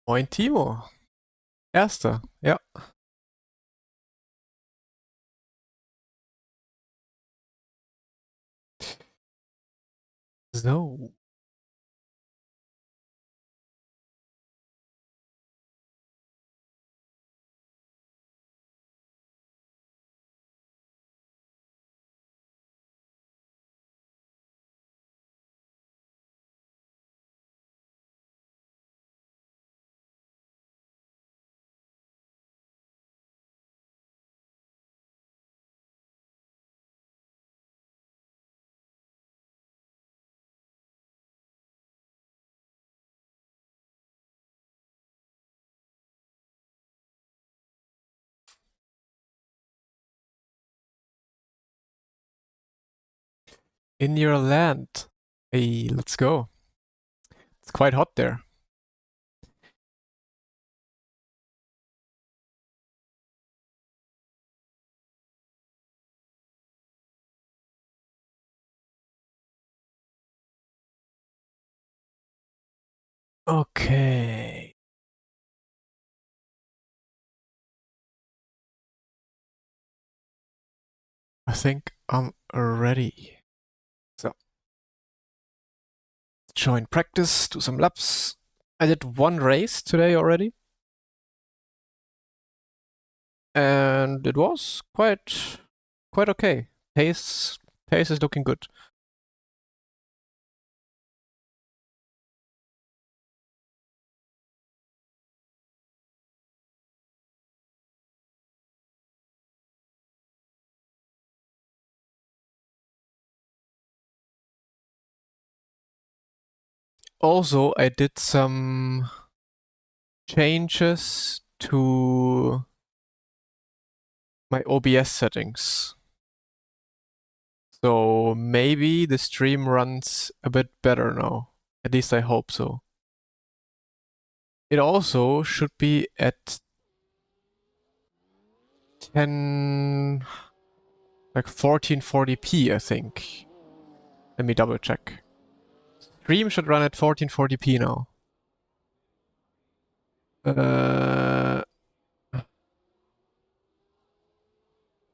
Moin Timo. Erster, ja. So. In your land. Hey, let's go. It's quite hot there. Okay. I think I'm ready. So, join practice, do some laps. I did one race today already. And it was quite okay. Pace is looking good. Also, I did some changes to my OBS settings. So maybe the stream runs a bit better now. At least I hope so. It also should be at 10, like 1440p, I think. Let me double check. Stream should run at 1440p now. Oh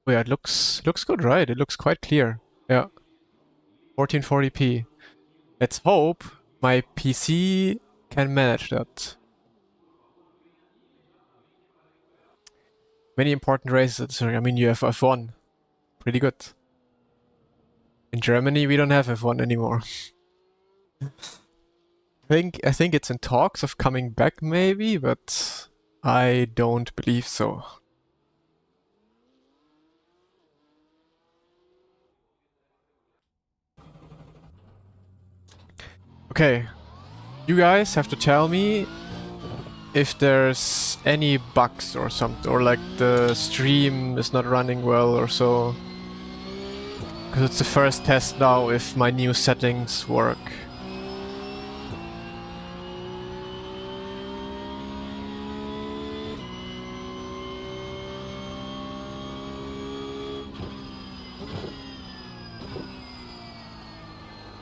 yeah, it looks good, right? It looks quite clear. Yeah, 1440p. Let's hope my PC can manage that. Many important races. I mean, you have F1. Pretty good. In Germany, we don't have F1 anymore. I think it's in talks of coming back, maybe, but I don't believe so. Okay, you guys have to tell me if there's any bugs or something, or like the stream is not running well or so. Because it's the first test now if my new settings work.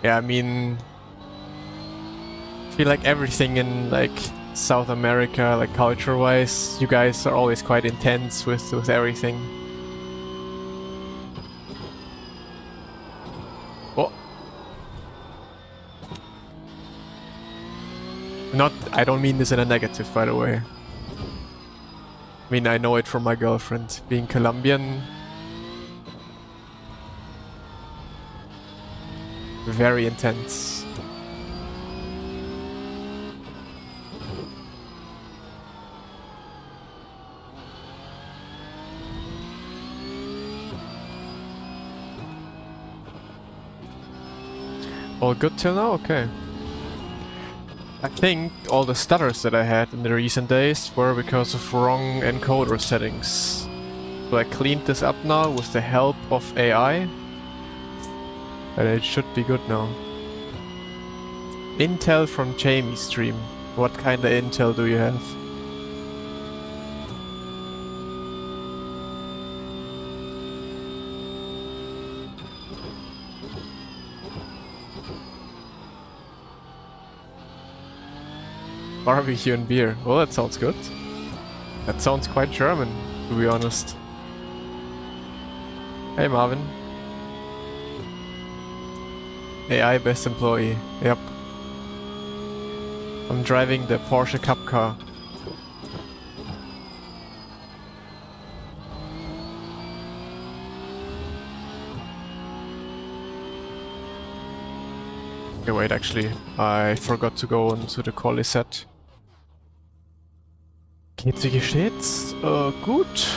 Yeah, I mean, I feel like everything in like South America, like culture-wise, you guys are always quite intense with everything. Oh. I don't mean this in a negative, by the way. I mean, I know it from my girlfriend. Being Colombian, very intense. All good till now? Okay. I think all the stutters that I had in the recent days were because of wrong encoder settings. So I cleaned this up now with the help of AI. And it should be good now. Intel from Jamie's stream. What kind of intel do you have? Barbecue and beer. Well, that sounds good. That sounds quite German, to be honest. Hey Marvin. AI best employee. Yep. I'm driving the Porsche Cup car. Okay, wait, actually, I forgot to go into the Quali set. Geht's, wie steht's? Gut.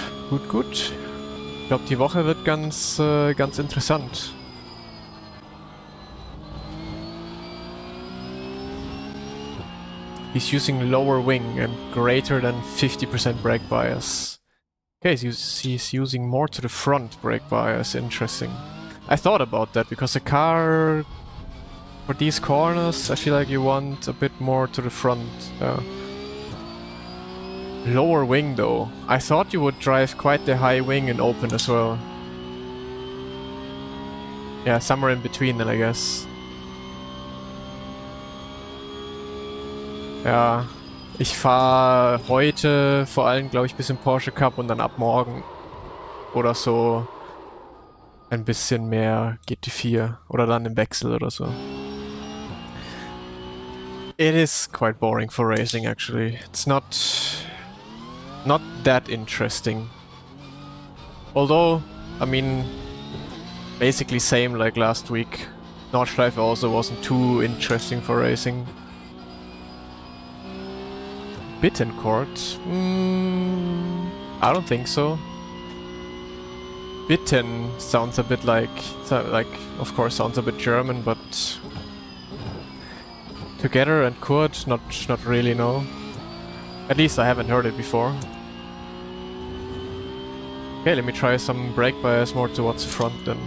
Gut. Ich glaube, die Woche wird ganz interessant. He's using lower wing and greater than 50% brake bias. Okay, he's using more to the front brake bias. Interesting. I thought about that because the car, for these corners, I feel like you want a bit more to the front. Lower wing though. I thought you would drive quite the high wing and open as well. Yeah, somewhere in between then, I guess. Ja, ich fahre heute vor allem, glaube ich, ein bisschen Porsche Cup und dann ab morgen oder so ein bisschen mehr GT4 oder dann im Wechsel oder so. It is quite boring for racing actually. It's not that interesting. Although, I mean, basically same like last week. Nordschleife also wasn't too interesting for racing. Bittencourt? I don't think so. Bitten sounds a bit like, of course sounds a bit German, but together and Kurt, not really, no. At least I haven't heard it before. Okay, let me try some brake bias more towards the front then.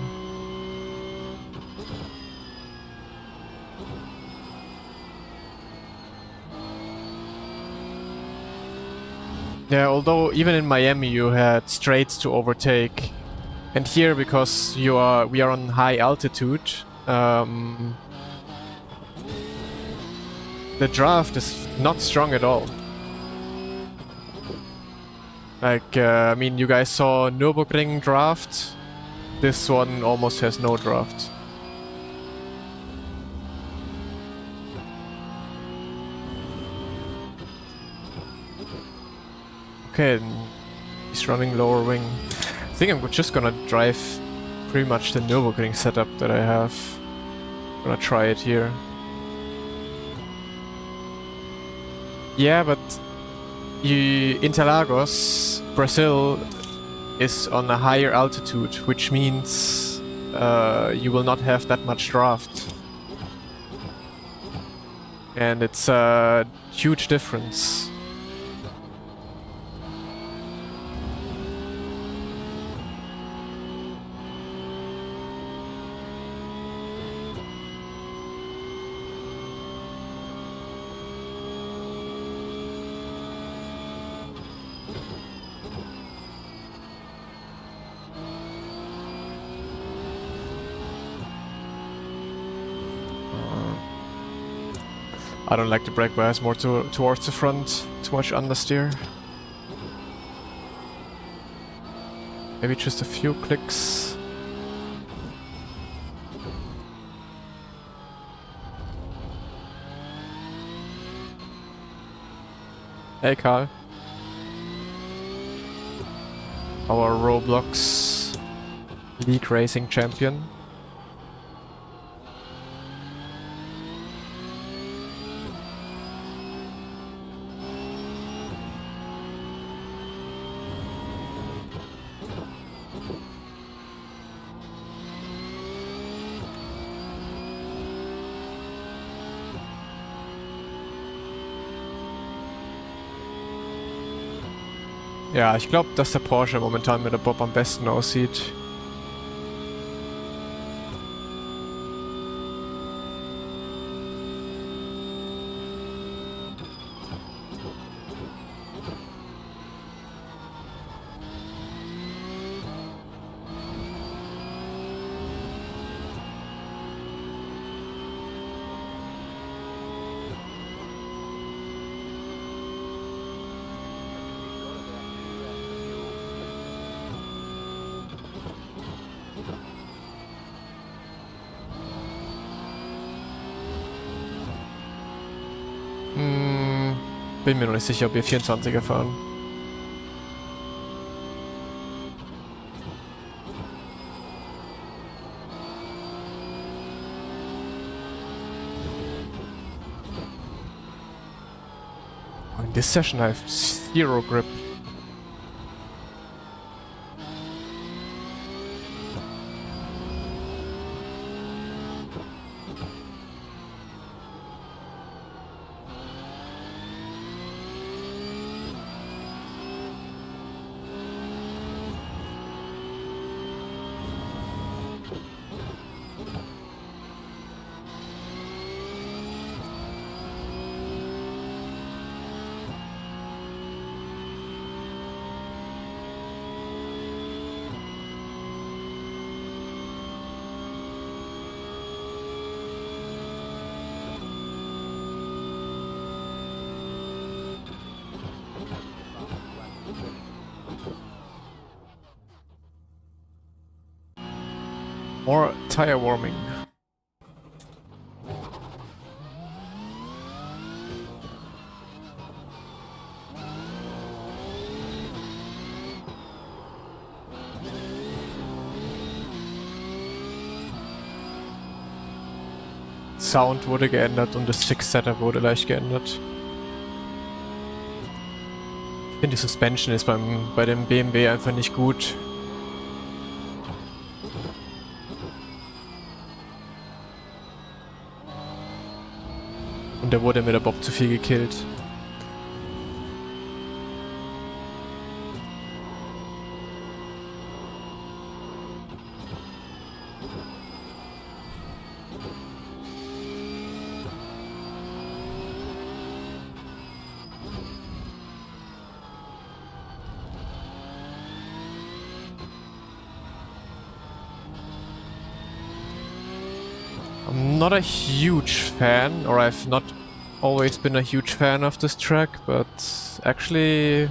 Yeah, although even in Miami you had straights to overtake, and here because we are on high altitude, the draft is not strong at all. Like, I mean, you guys saw Nürburgring draft. This one almost has no draft. Okay, he's running lower wing. I think I'm just gonna drive pretty much the Nürburgring setup that I have. I'm gonna try it here. Yeah, but Interlagos, Brazil, is on a higher altitude, which means you will not have that much draft. And it's a huge difference. I don't like the brake bias, more towards the front, too much understeer. Maybe just a few clicks. Hey Karl. Our Roblox League Racing champion. Ja, ich glaube, dass der Porsche momentan mit der Bob am besten aussieht. Bin mir noch nicht sicher, ob wir 24er fahren. In this session I have zero grip. More tire warming. Sound wurde geändert und das Fix-Setup wurde leicht geändert. Ich finde die Suspension ist bei dem BMW einfach nicht gut. Und der wurde mit der Bob zu viel gekillt. I'm not a huge fan, or I've not always been a huge fan of this track, but actually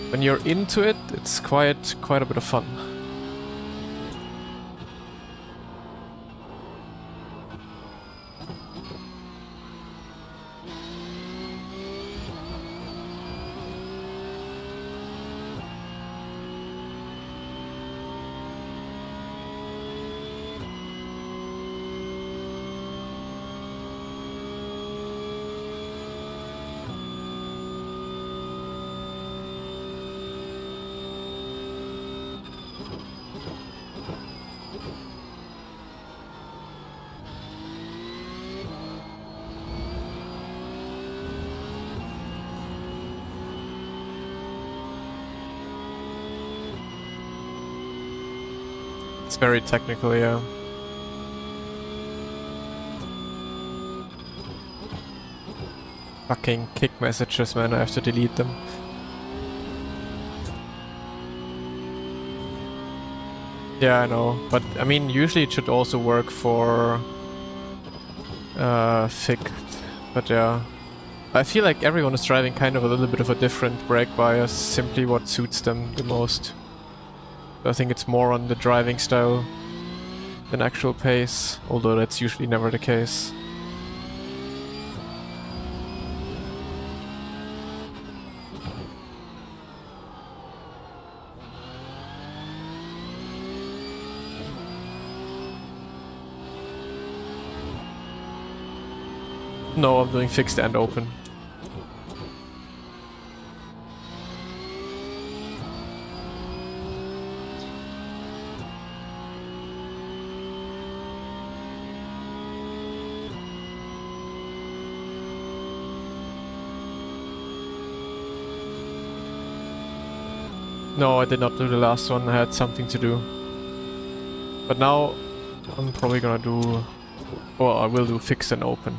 when you're into it, it's quite a bit of fun. It's very technical, yeah. Fucking kick messages, man, I have to delete them. Yeah, I know, but I mean, usually it should also work for fixed, but yeah. I feel like everyone is driving kind of a little bit of a different brake bias, simply what suits them the most. I think it's more on the driving style than actual pace, although that's usually never the case. No, I'm doing fixed and open. No, I did not do the last one, I had something to do. But now I'm probably gonna do... Well, I will do fixed and open.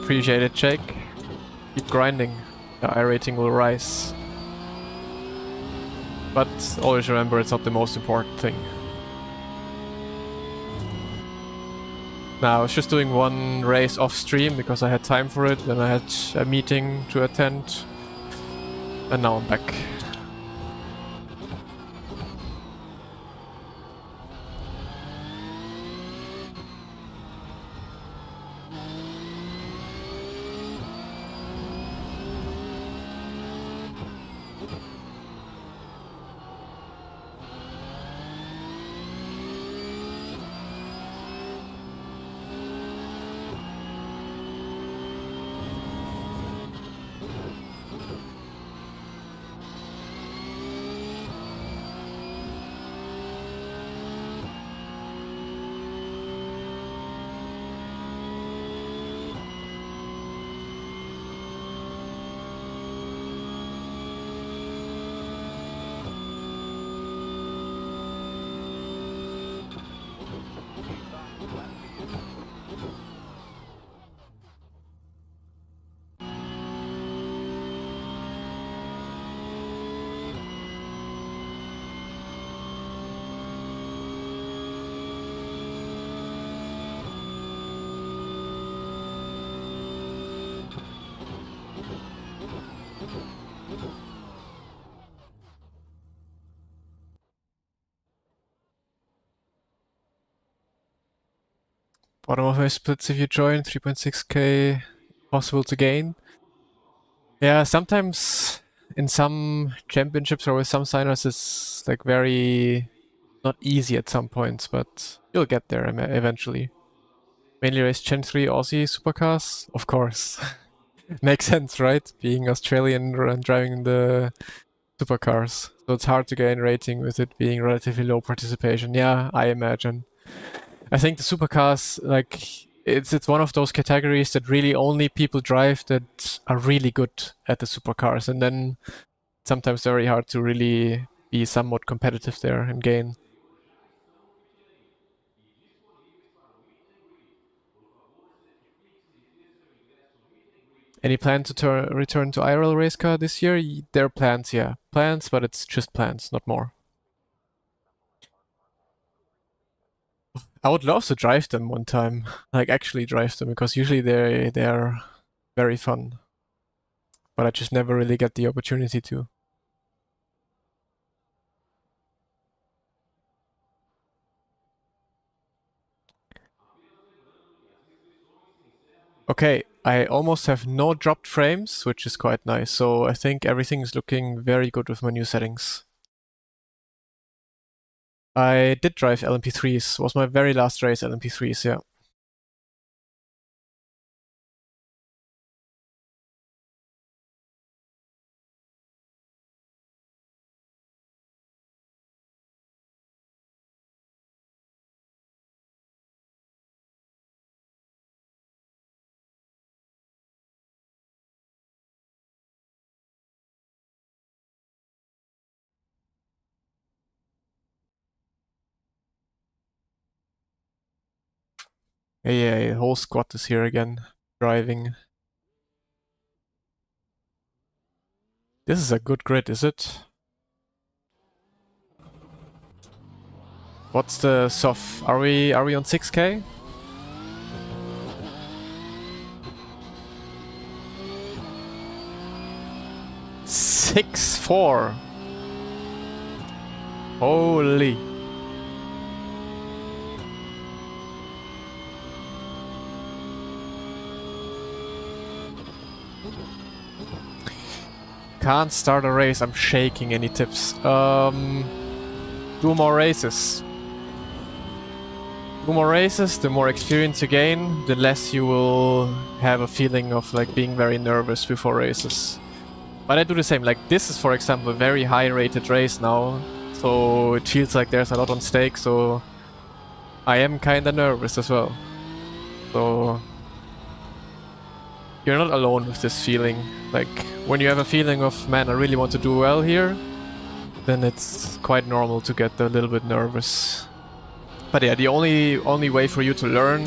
Appreciate it, Jake. Keep grinding. The iRating will rise. But always remember, it's not the most important thing. No, I was just doing one race off stream because I had time for it, then I had a meeting to attend, and now I'm back. Bottom of my splits if you join, 3.6k possible to gain. Yeah, sometimes in some championships or with some signers it's like very not easy at some points, but you'll get there eventually. Mainly race Gen 3 Aussie supercars, of course. Makes sense, right? Being Australian and driving the supercars. So it's hard to gain rating with it being relatively low participation. Yeah, I imagine. I think the supercars, like, it's one of those categories that really only people drive that are really good at the supercars, and then sometimes very hard to really be somewhat competitive there and gain. Any plan to return to IRL race car this year? There are plans, yeah. Plans, but it's just plans, not more. I would love to drive them one time, like actually drive them, because usually they're very fun. But I just never really get the opportunity to. Okay, I almost have no dropped frames, which is quite nice. So I think everything is looking very good with my new settings. I did drive LMP3s. Was my very last race LMP3s, yeah. Yeah, the whole squad is here again, driving. This is a good grid, is it? What's the SOF? Are we on 6k? $6.4. Holy. Can't start a race. I'm shaking. Any tips? Do more races. Do more races, the more experience you gain, the less you will have a feeling of like being very nervous before races. But I do the same. Like this is, for example, a very high rated race now, so it feels like there's a lot on stake, so I am kinda nervous as well. So you're not alone with this feeling. Like when you have a feeling of, man, I really want to do well here, then it's quite normal to get a little bit nervous. But yeah, the only way for you to learn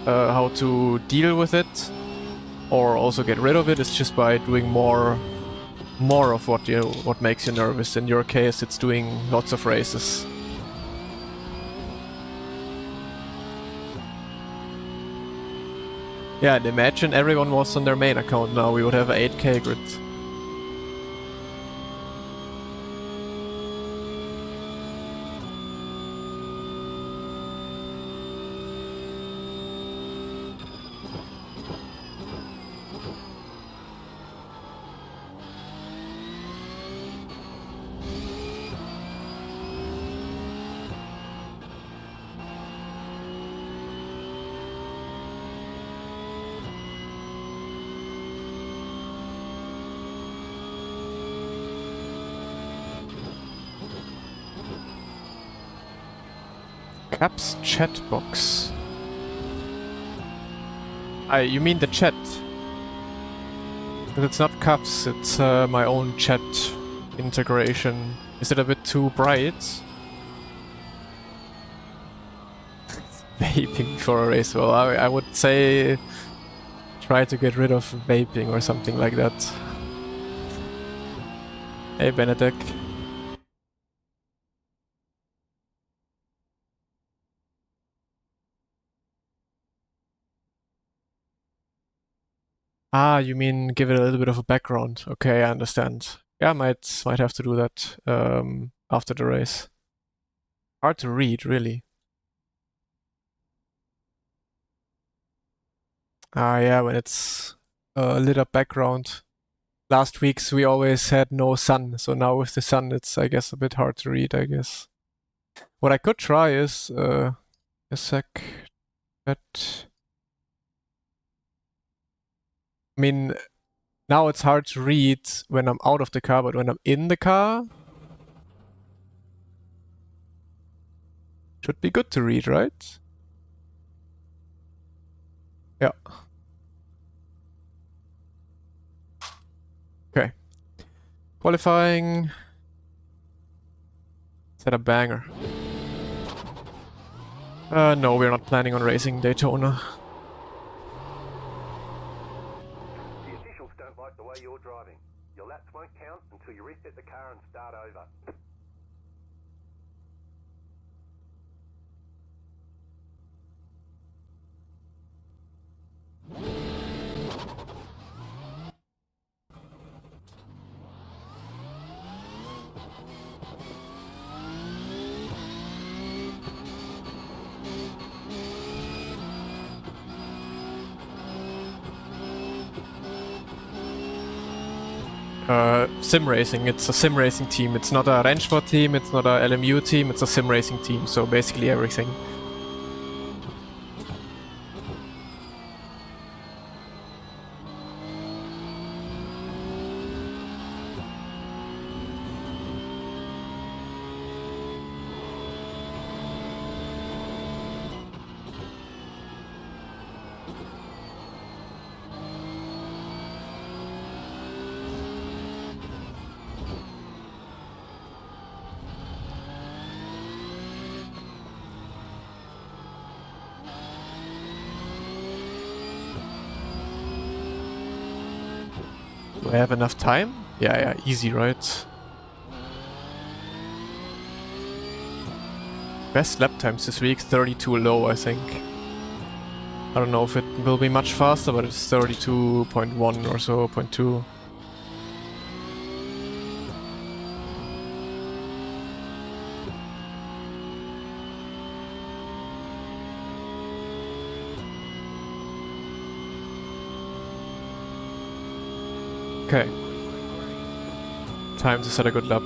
how to deal with it or also get rid of it is just by doing more of what makes you nervous. In your case, it's doing lots of races. Yeah, and imagine everyone was on their main account now, we would have a 8K grid. Caps chat box. You mean the chat? But it's not Caps, it's my own chat integration. Is it a bit too bright? Vaping for a race? Well, I would say try to get rid of vaping or something like that. Hey Benedict. Ah, you mean give it a little bit of a background. Okay, I understand. Yeah, might have to do that after the race. Hard to read, really. Ah, yeah, when it's a lit up background. Last weeks we always had no sun, so now with the sun it's, I guess, a bit hard to read, I guess. What I could try is, a sec, but... I mean, now it's hard to read when I'm out of the car, but when I'm in the car, should be good to read, right? Yeah. Okay. Qualifying. Is that a banger? No, we're not planning on racing Daytona. The officials don't like the way you're driving. Your laps won't count until you reset the car and start over. Sim racing. It's a sim racing team. It's not a Rennsport team, it's not a LMU team, it's a sim racing team, so basically everything. Do I have enough time? Yeah, easy, right? Best lap times this week, 32 low, I think. I don't know if it will be much faster, but it's 32.1 or so, 0.2. Okay. Time to set a good lap.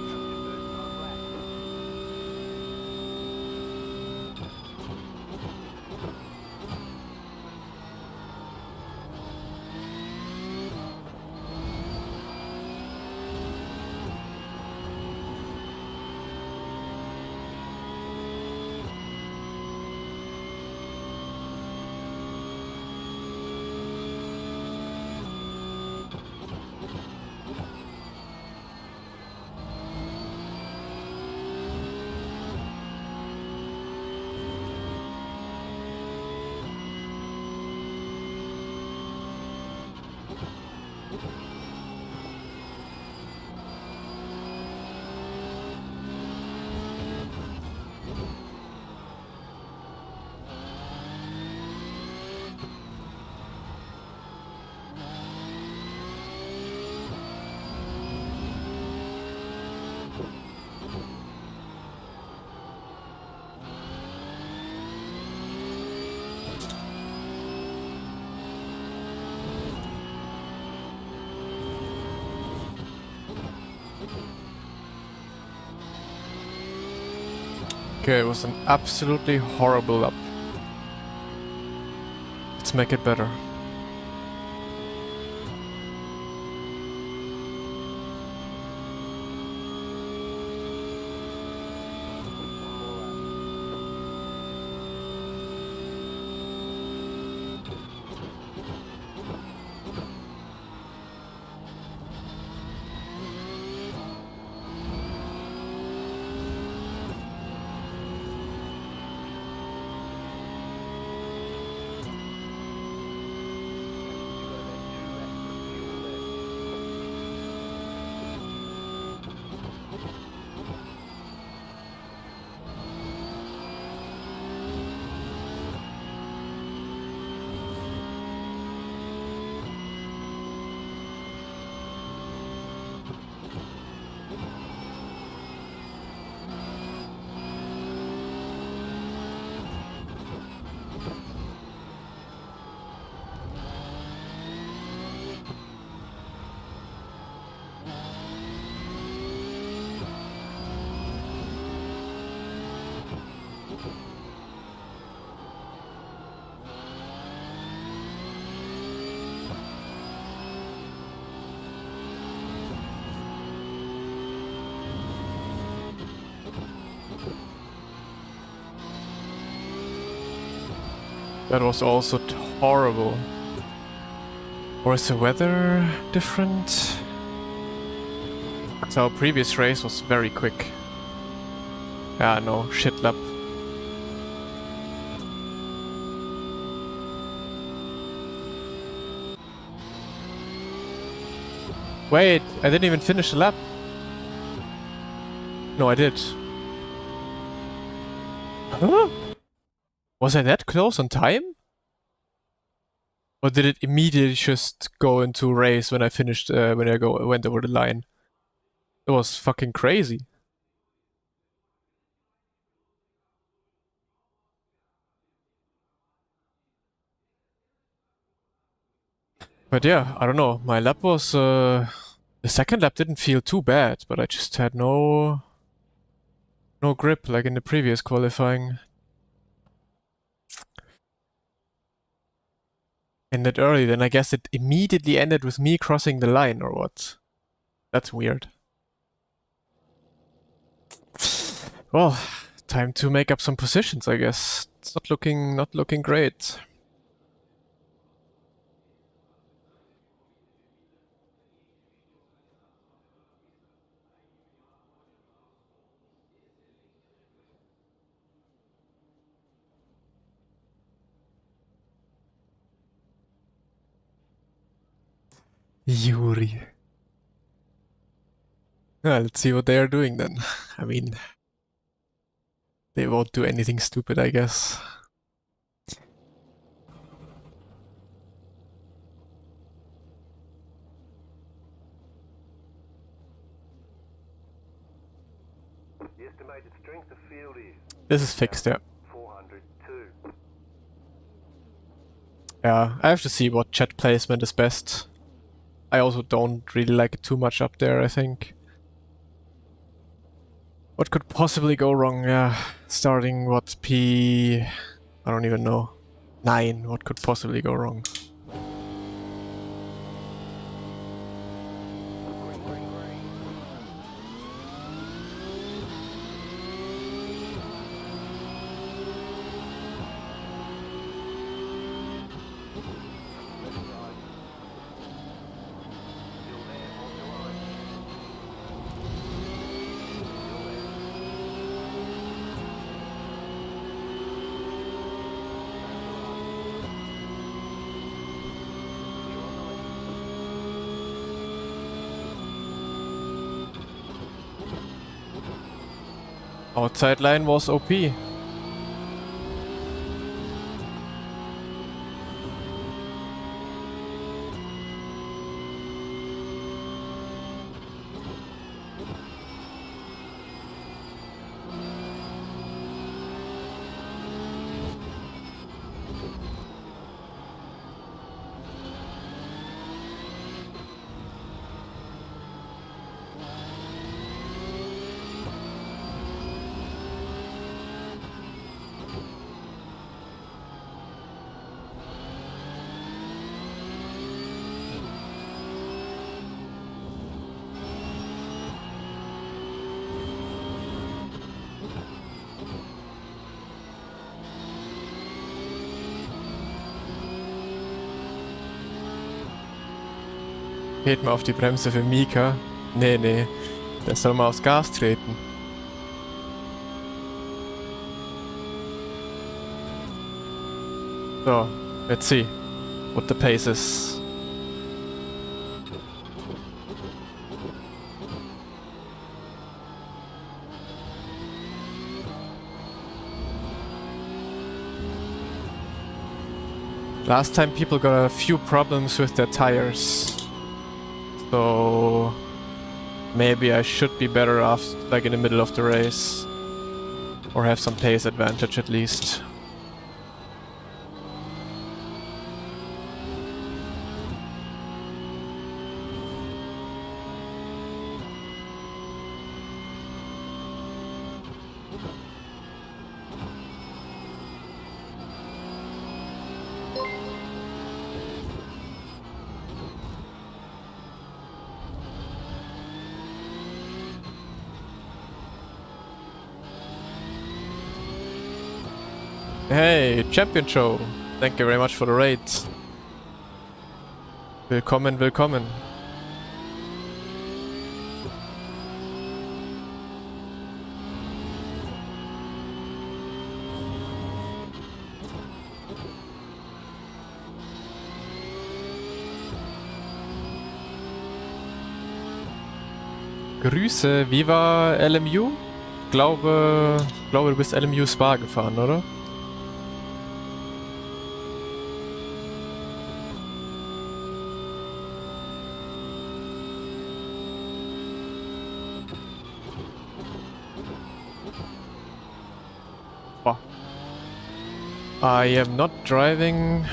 Okay, it was an absolutely horrible lap. Let's make it better. That was also horrible. Or is the weather different? So our previous race was very quick. Yeah, no, shit lap. Wait, I didn't even finish the lap. No, I did. Huh? Was I that close on time? Or did it immediately just go into race when I finished, when I went over the line? It was fucking crazy. But yeah, I don't know. My lap was, the second lap didn't feel too bad, but I just had no grip like in the previous qualifying. Ended early, then I guess it immediately ended with me crossing the line, or what? That's weird. Well, time to make up some positions, I guess. It's not looking great. Yuri. Yeah, let's see what they are doing then. I mean, they won't do anything stupid, I guess. The estimated strength of field is This is fixed, yeah. 402. Yeah, I have to see what jet placement is best. I also don't really like it too much up there, I think. What could possibly go wrong? Yeah, starting what, P... I don't even know. 9, what could possibly go wrong? Outside line was OP. Geht mal auf die Bremse für Mika. Nee, nee. Der soll mal aufs Gas treten. So, let's see what the pace is. Last time people got a few problems with their tires. So maybe I should be better off like in the middle of the race. Or have some pace advantage at least. Hey, Champion Show! Thank you very much for the raid. Willkommen, willkommen. Grüße, wie war LMU? Glaube, du bist LMU Spa gefahren, oder? I am not driving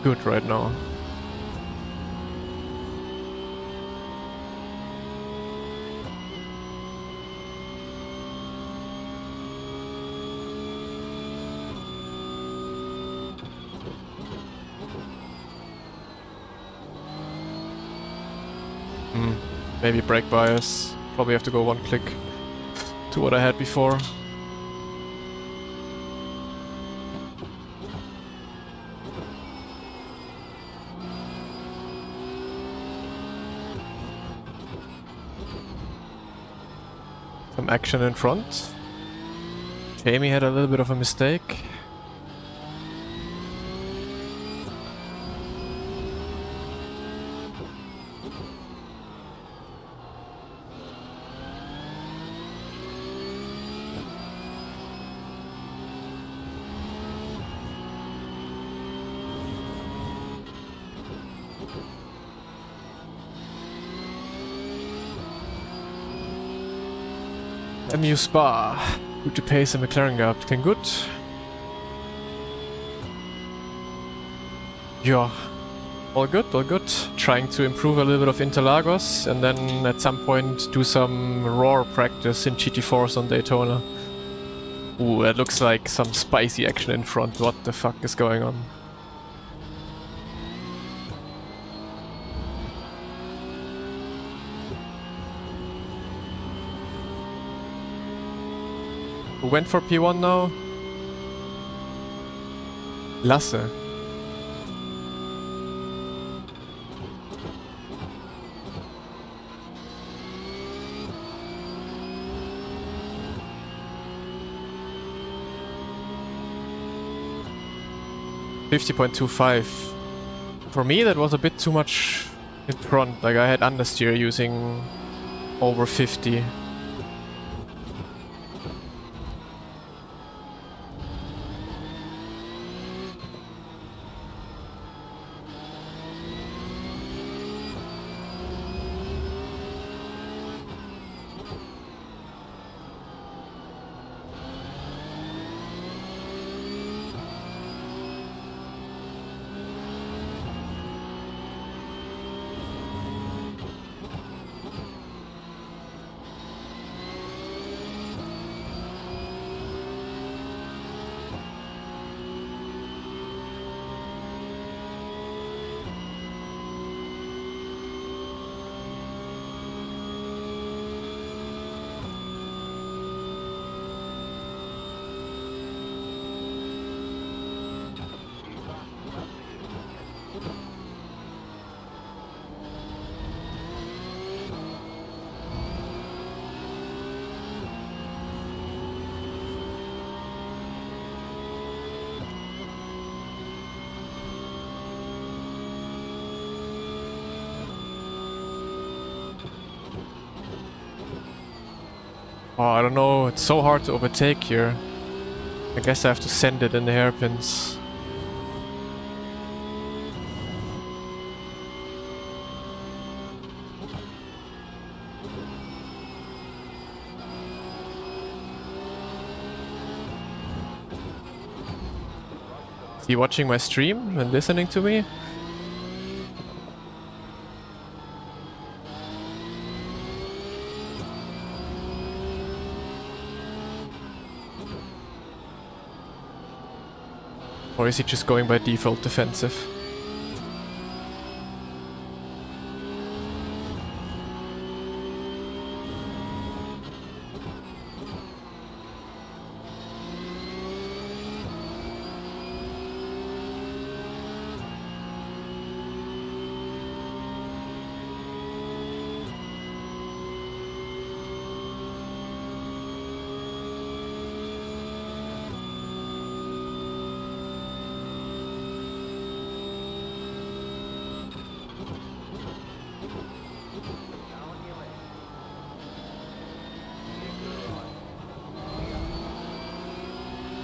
good right now. Maybe brake bias. Probably have to go one click to what I had before. Some action in front. Jamie had a little bit of a mistake. MU Spa. Gute Pace im McLaren gehabt. Klingt gut. Ja. All good, all good. Trying to improve a little bit of Interlagos and then at some point do some raw practice in GT4s on Daytona. Ooh, that looks like some spicy action in front. What the fuck is going on? Who went for P1 now? Lasse. .25. For me that was a bit too much in front, like I had understeer using over 50. Oh, I don't know, it's so hard to overtake here. I guess I have to send it in the hairpins. Is he watching my stream and listening to me? Or is he just going by default defensive?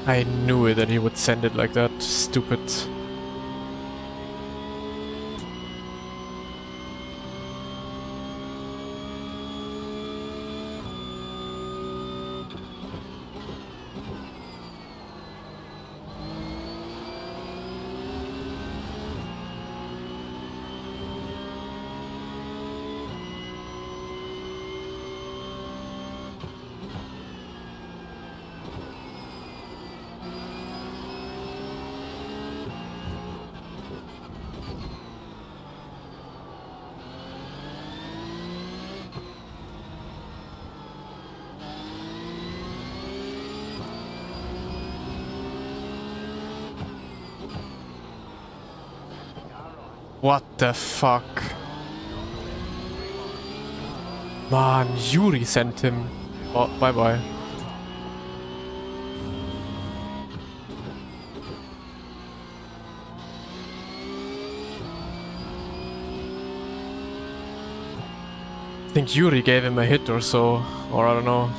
I knew it that he would send it like that. Stupid. What the fuck? Man, Yuri sent him. Oh, bye bye. I think Yuri gave him a hit or so, or I don't know.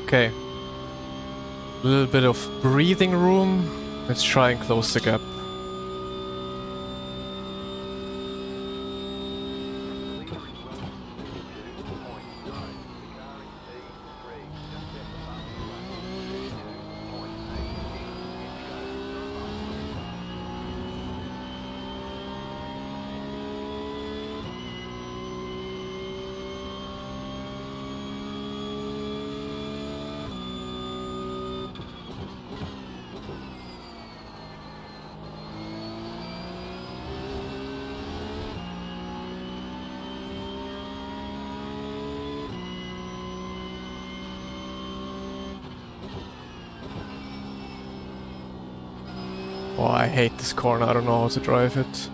Okay. A little bit of breathing room. Let's try and close the gap. Oh, I hate this corner, I don't know how to drive it.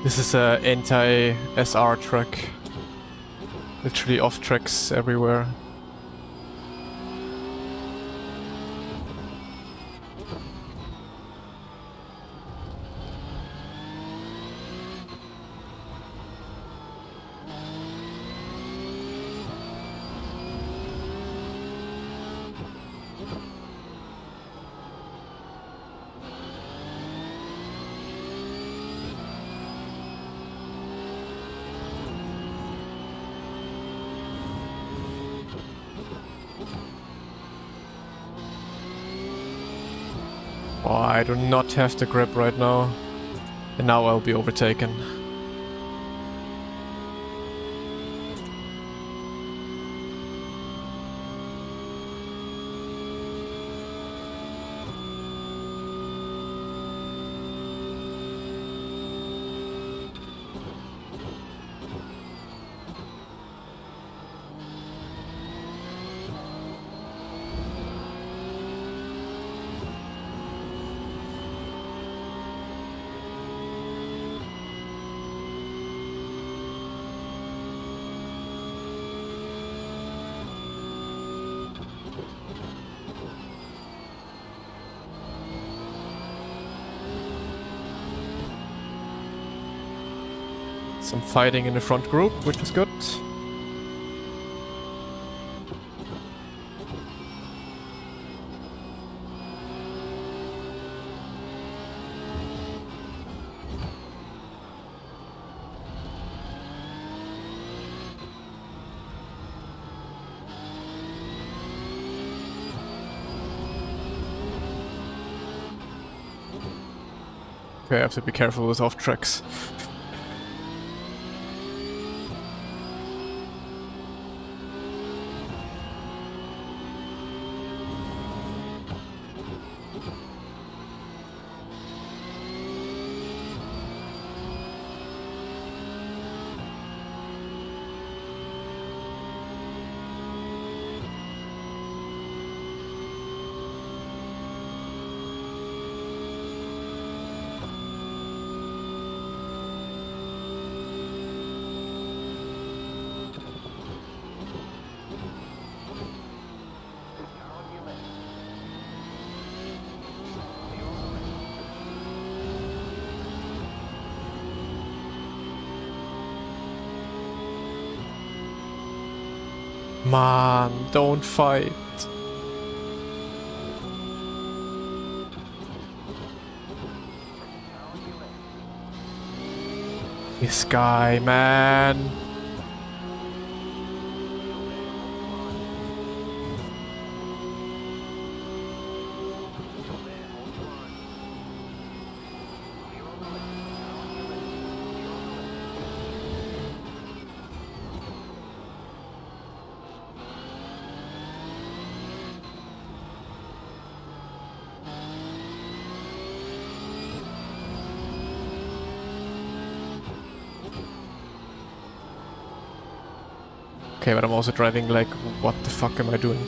This is a anti-SR truck. Literally off tracks everywhere. Oh, I do not have the grip right now. And now I'll be overtaken. Some fighting in the front group, which is good. Okay, I have to be careful with off tracks. Man, don't fight. This guy, man. Okay, but I'm also driving like, what the fuck am I doing?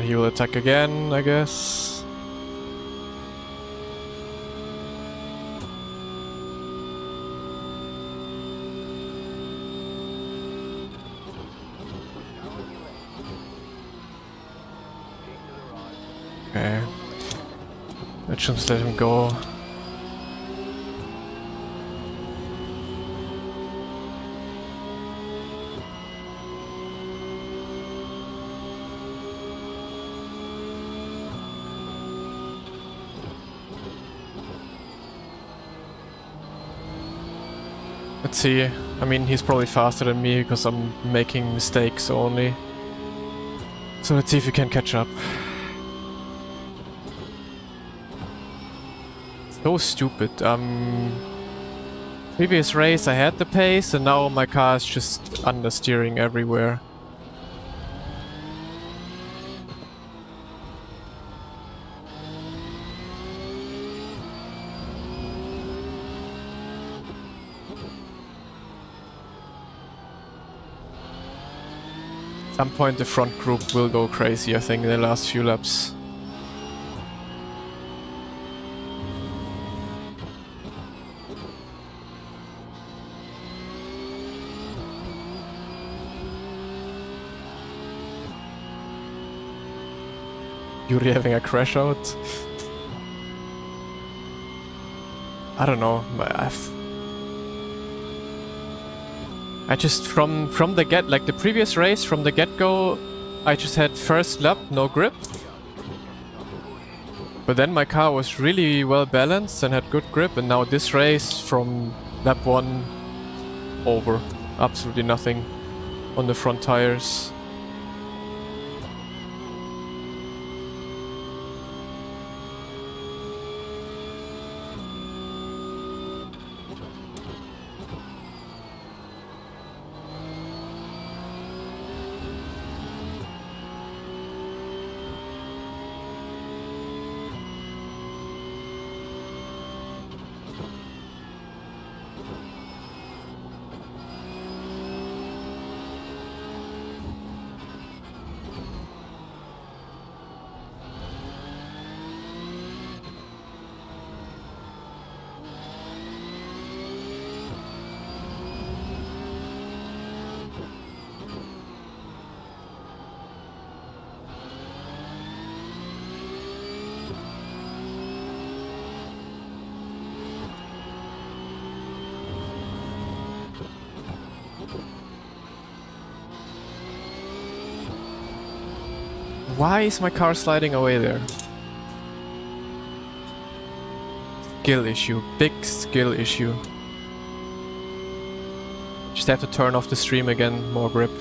He will attack again, I guess. Okay. Let's just let him go. Let's see. I mean, he's probably faster than me because I'm making mistakes only. So let's see if we can catch up. So stupid. Previous race I had the pace and now my car is just understeering everywhere. At some point the front group will go crazy, I think, in the last few laps. Yuri having a crash out? I don't know. I just from the get, like the previous race, from the get-go, I just had first lap, no grip. But then my car was really well balanced and had good grip, and now this race from lap 1 over. Absolutely nothing on the front tires. Why is my car sliding away there? Skill issue, big skill issue. Just have to turn off the stream again, more grip.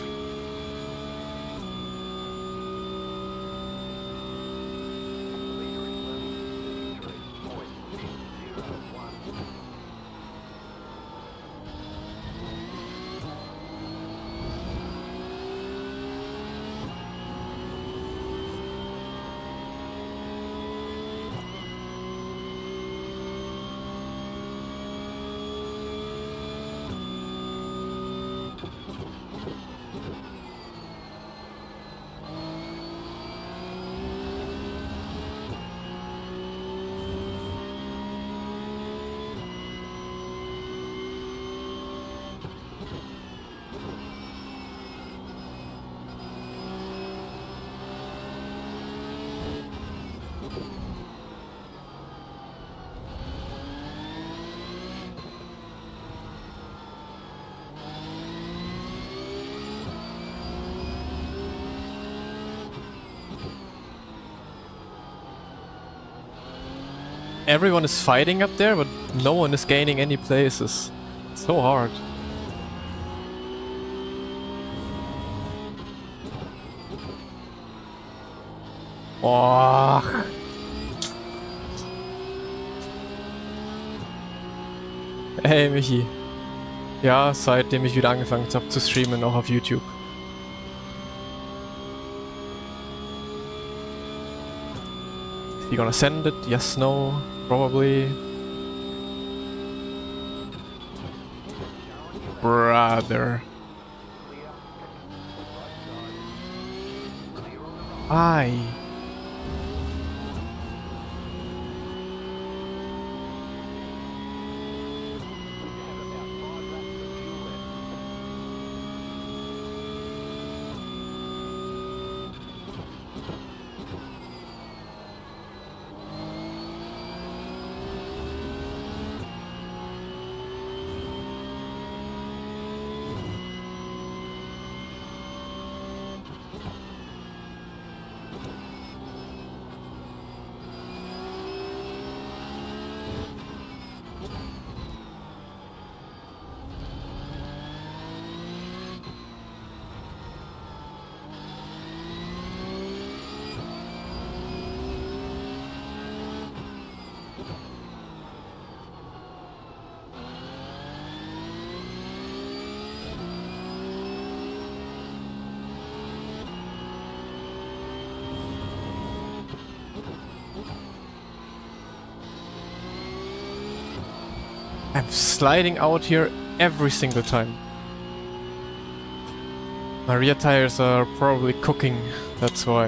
Everyone is fighting up there, but no one is gaining any places. It's so hard. Oh. Hey Michi. Ja, seitdem ich wieder angefangen habe zu streamen, auch auf YouTube. Is he gonna send it? Yes, no, probably. Brother. Aye. I'm sliding out here every single time. My rear tires are probably cooking, that's why.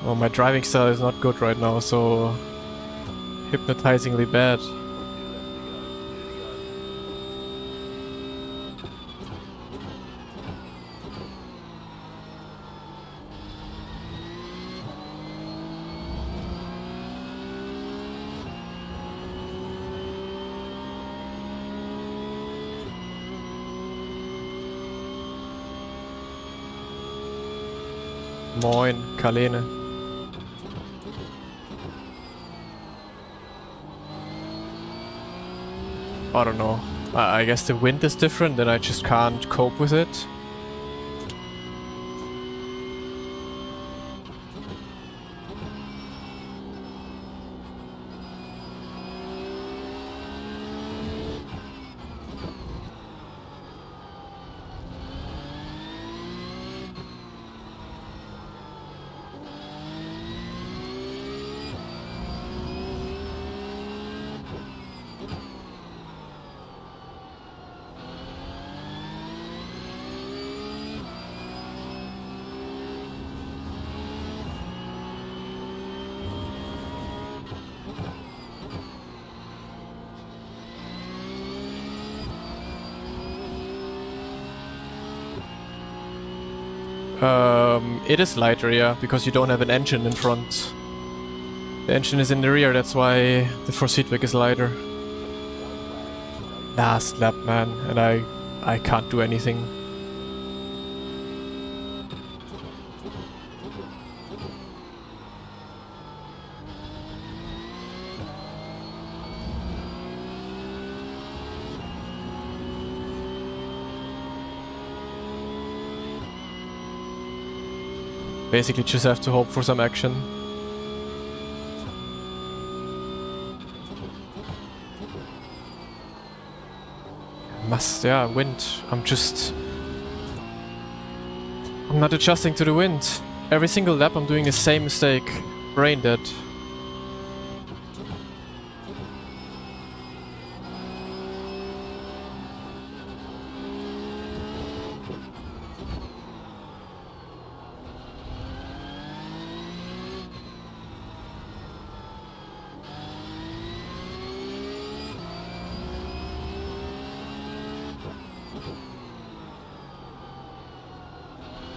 Well, my driving style is not good right now, so hypnotizingly bad. Moin, Kalene. I don't know. I guess the wind is different and I just can't cope with it. It is lighter, yeah, because you don't have an engine in front. The engine is in the rear, that's why the force feedback is lighter. Last lap, man, and I can't do anything. Basically just have to hope for some action. Yeah, wind. I'm not adjusting to the wind. Every single lap I'm doing the same mistake. Brain dead.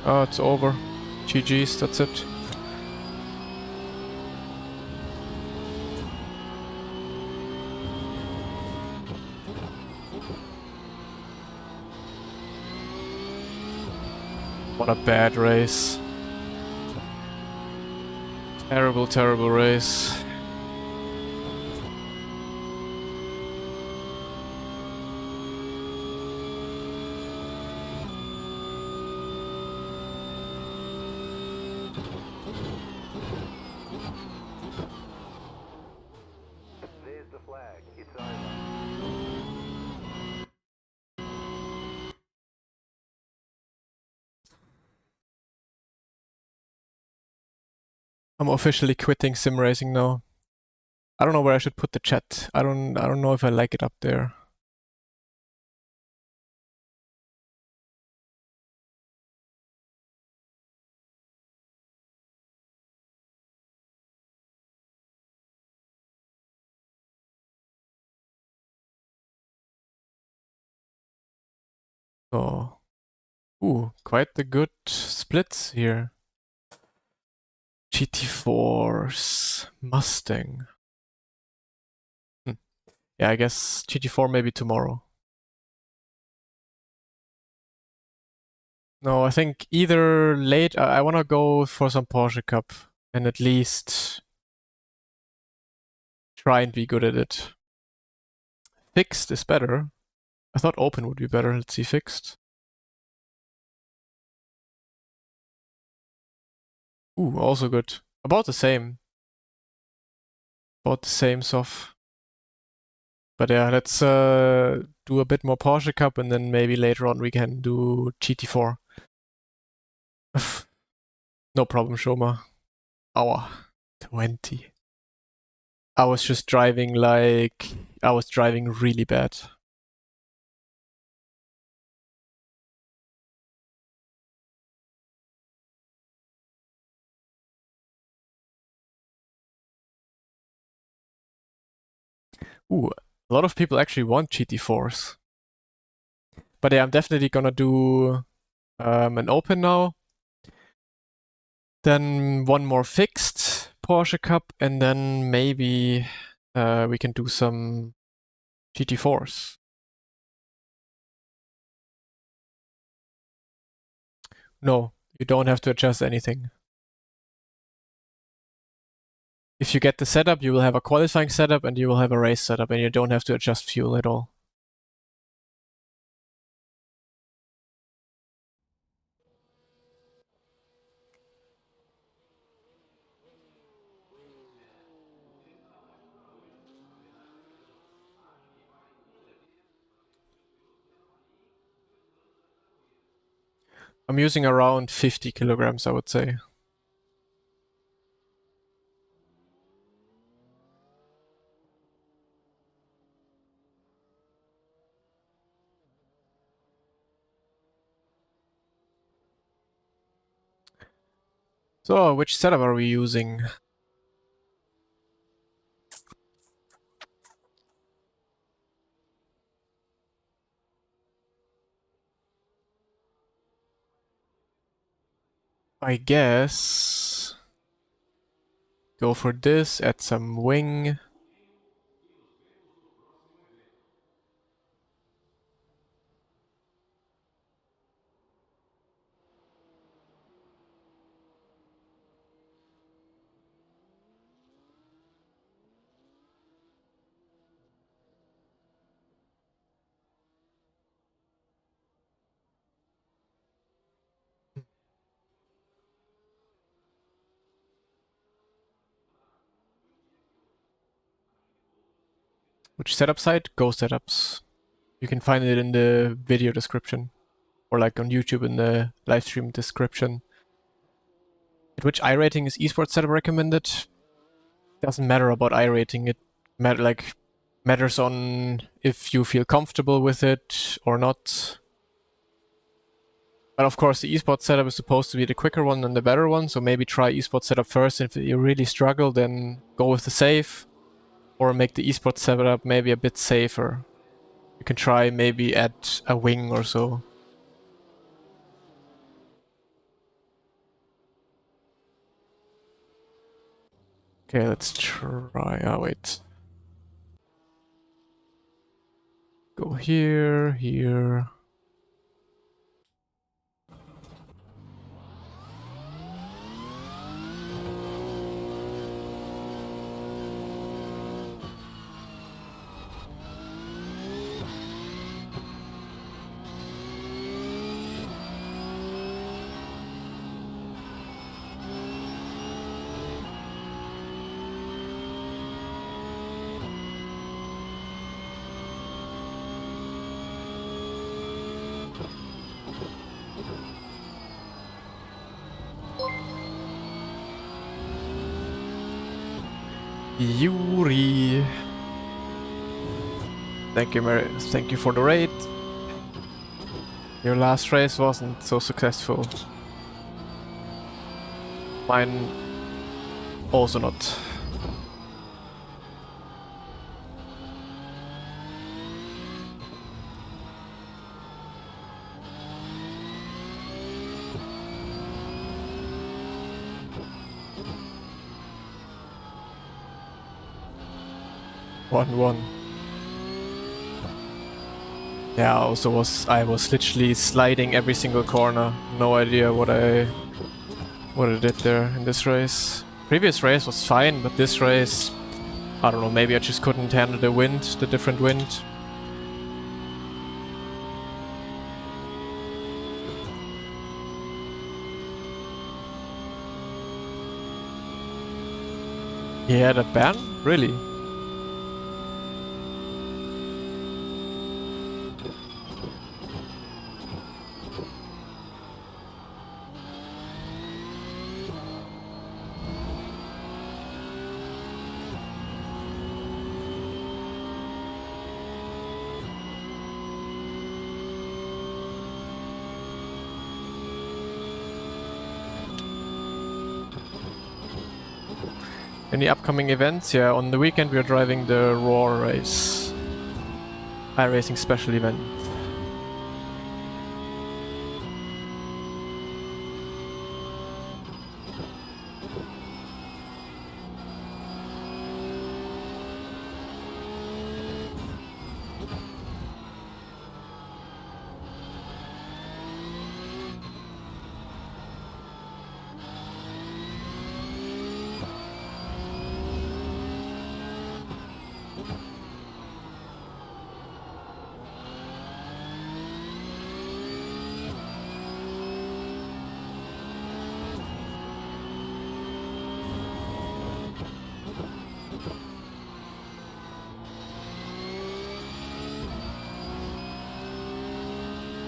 Oh, it's over. GG's, that's it. What a bad race. Terrible, terrible race. There's the flag. It's over. I'm officially quitting sim racing now. I don't know where I should put the chat. I don't know if I like it up there. So, quite the good splits here. GT4's Mustang. Yeah, I guess GT4 maybe tomorrow. No, I think either late. I want to go for some Porsche Cup and at least try and be good at it. Fixed is better. I thought open would be better. Let's see fixed. Also good. About the same. About the same soft. But yeah, let's do a bit more Porsche Cup and then maybe later on we can do GT4. No problem, Shoma. Hour 20. I was just driving like... I was driving really bad. A lot of people actually want GT4s. But yeah, I'm definitely gonna do an open now. Then one more fixed Porsche Cup, and then maybe we can do some GT4s. No, you don't have to adjust anything. if you get the setup, you will have a qualifying setup and you will have a race setup, and you don't have to adjust fuel at all. I'm using around 50 kilograms, I would say. So, which setup are we using? I guess go for this, add some wing. Which setup site? Go setups. You can find it in the video description, or like on YouTube in the live stream description. At which iRating is esports setup recommended? Doesn't matter about iRating. It matters on if you feel comfortable with it or not. But of course, the esports setup is supposed to be the quicker one and the better one, so maybe try esports setup first. If you really struggle, then go with the safe, or make the esports setup maybe a bit safer. You can try maybe add a wing or so. Okay, let's try. Oh, wait. Go here, here. Yuri. Thank you for the raid. Your last race wasn't so successful. Mine also not. One. Yeah, I was literally sliding every single corner. No idea what I did there in this race. Previous race was fine, but this race, I don't know, maybe I just couldn't handle the wind, the different wind. He had a ban? Really? Any upcoming events? Yeah, on the weekend we are driving the Roar race. iRacing special event.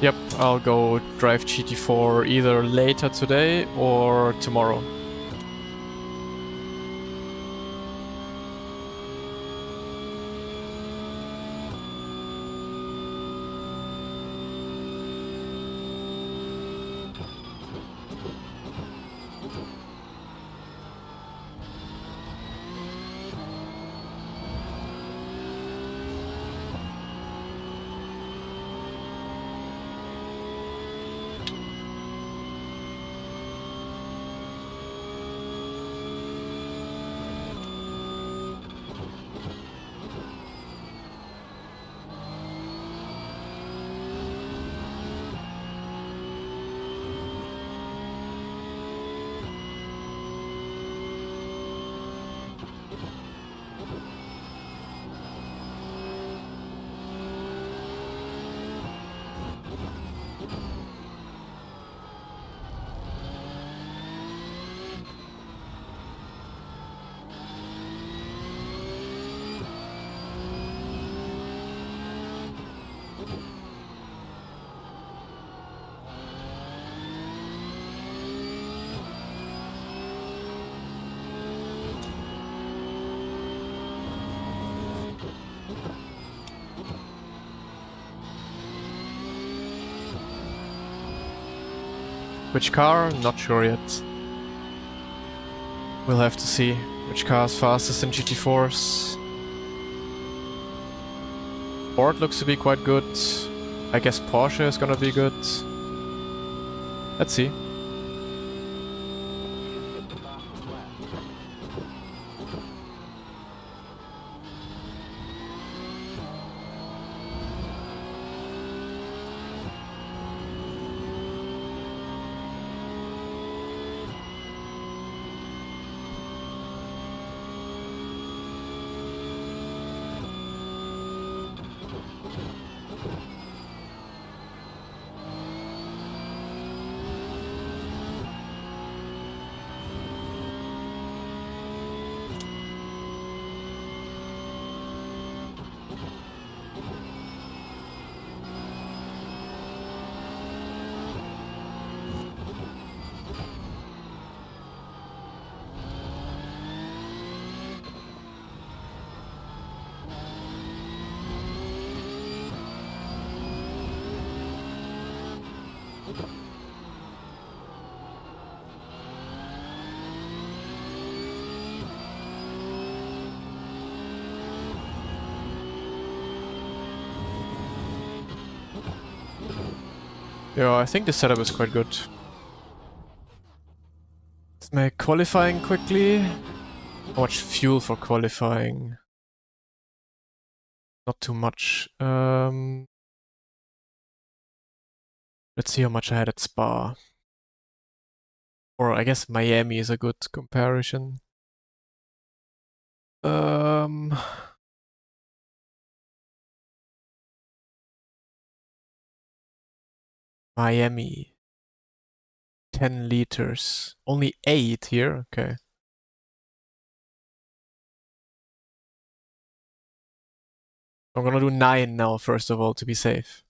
Yep, I'll go drive GT4 either later today or tomorrow. Which car? Not sure yet. We'll have to see which car is fastest in GT4s. Ford looks to be quite good. I guess Porsche is gonna be good. Let's see. Yeah, I think the setup is quite good. Let's make qualifying quickly. How much fuel for qualifying? Not too much. Let's see how much I had at Spa. Or I guess Miami is a good comparison. Um, Miami. 10 liters. Only 8 here? Okay. I'm gonna do 9 now, first of all, to be safe.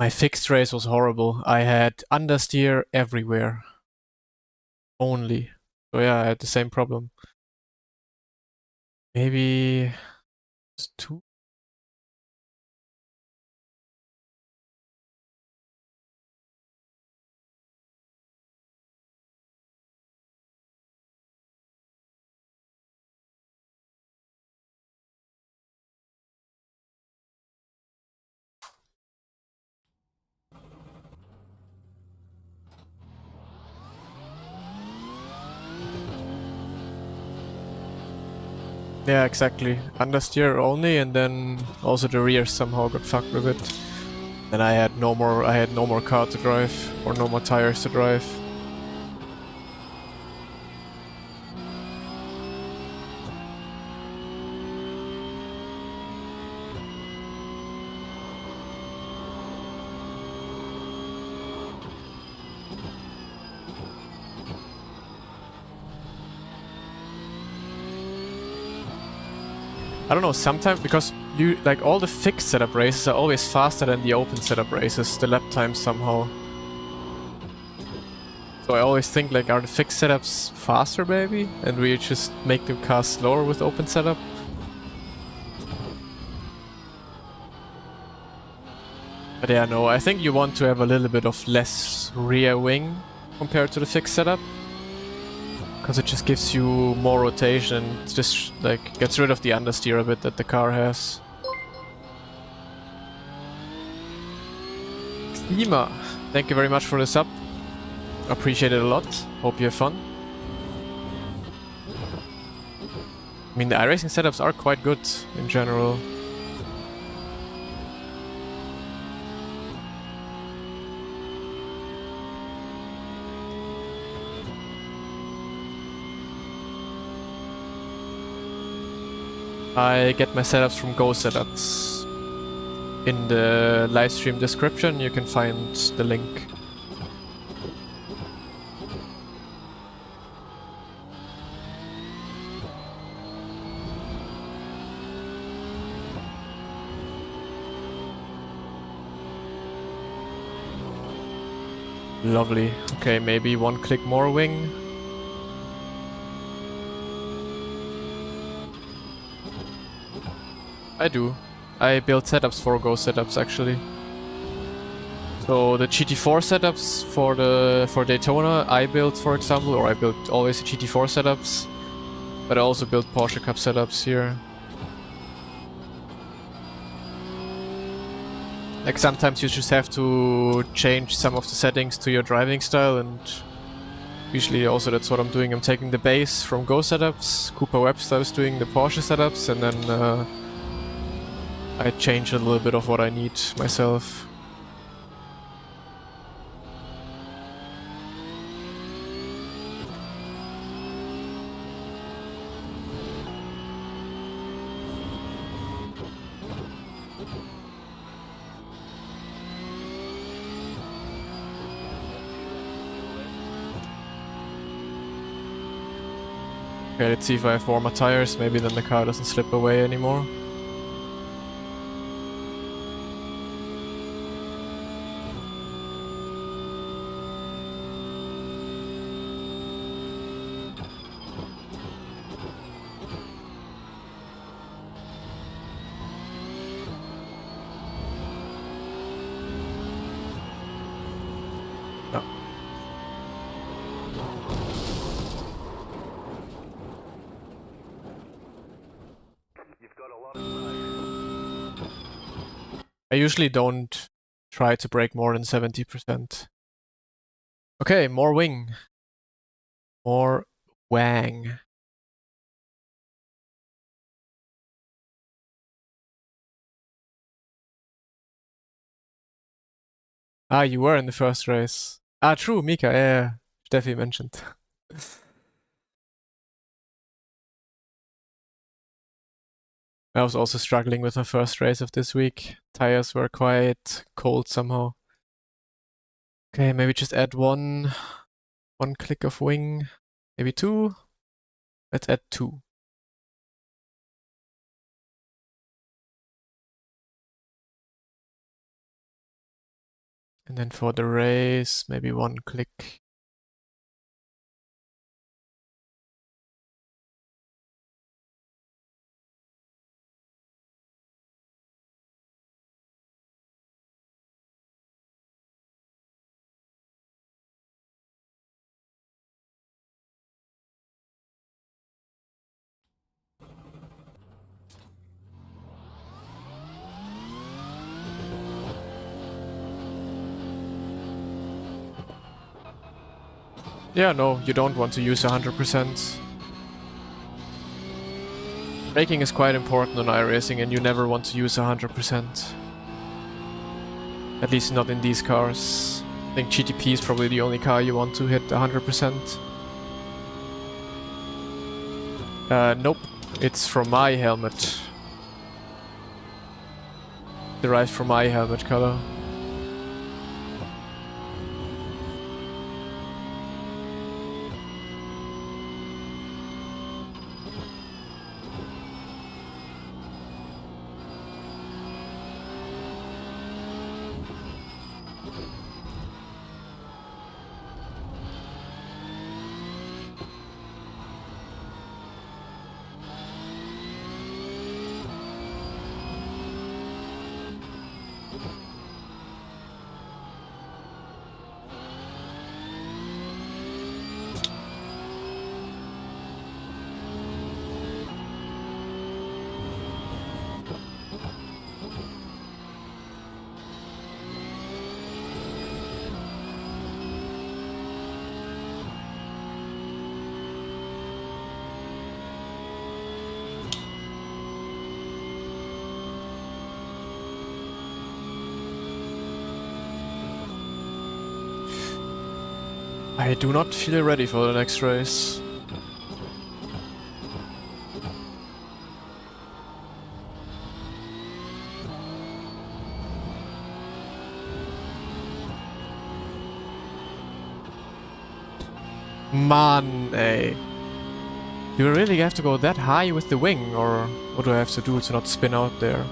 My fixed race was horrible. I had understeer everywhere. Only. So yeah, I had the same problem. Maybe it's 2? Yeah, exactly. Understeer only, and then also the rear somehow got fucked with it. And I had no more car to drive, or no more tires to drive. I don't know, sometimes, because you, like, all the fixed setup races are always faster than the open setup races, the lap times somehow. So I always think, like, are the fixed setups faster maybe? And we just make the cars slower with open setup? But yeah, no, I think you want to have a little bit of less rear wing compared to the fixed setup. Because it just gives you more rotation and just, like, gets rid of the understeer a bit that the car has. Klima, thank you very much for the sub. Appreciate it a lot. Hope you have fun. I mean, the iRacing setups are quite good in general. I get my setups from Go Setups. In the live stream description you can find the link. Lovely. Okay, maybe one click more wing. I do. I build setups for Go Setups actually. So the GT4 setups for Daytona I built, for example, or I built always the GT4 setups, but I also built Porsche Cup setups here. Like sometimes you just have to change some of the settings to your driving style, and usually also that's what I'm doing. I'm taking the base from Go Setups, Cooper Webster is doing the Porsche setups, and then I change a little bit of what I need myself. Okay, let's see if I have warmer tires, maybe then the car doesn't slip away anymore. No. You've got a lot of space. I usually don't try to break more than 70%. Okay, more wing. More wang. Ah, you were in the first race. Ah, true, Mika, yeah. Steffi mentioned. I was also struggling with the first race of this week. Tires were quite cold somehow. Okay, maybe just add one click of wing. Maybe two. Let's add two. And then for the race, maybe one click. Yeah, no, you don't want to use 100%. Braking is quite important on iRacing, and you never want to use 100%. At least not in these cars. I think GTP is probably the only car you want to hit 100%. Nope. It's from my helmet. Derived from my helmet color. I do not feel ready for the next race. Man, ey. Do you really have to go that high with the wing, or what do I have to do to not spin out there?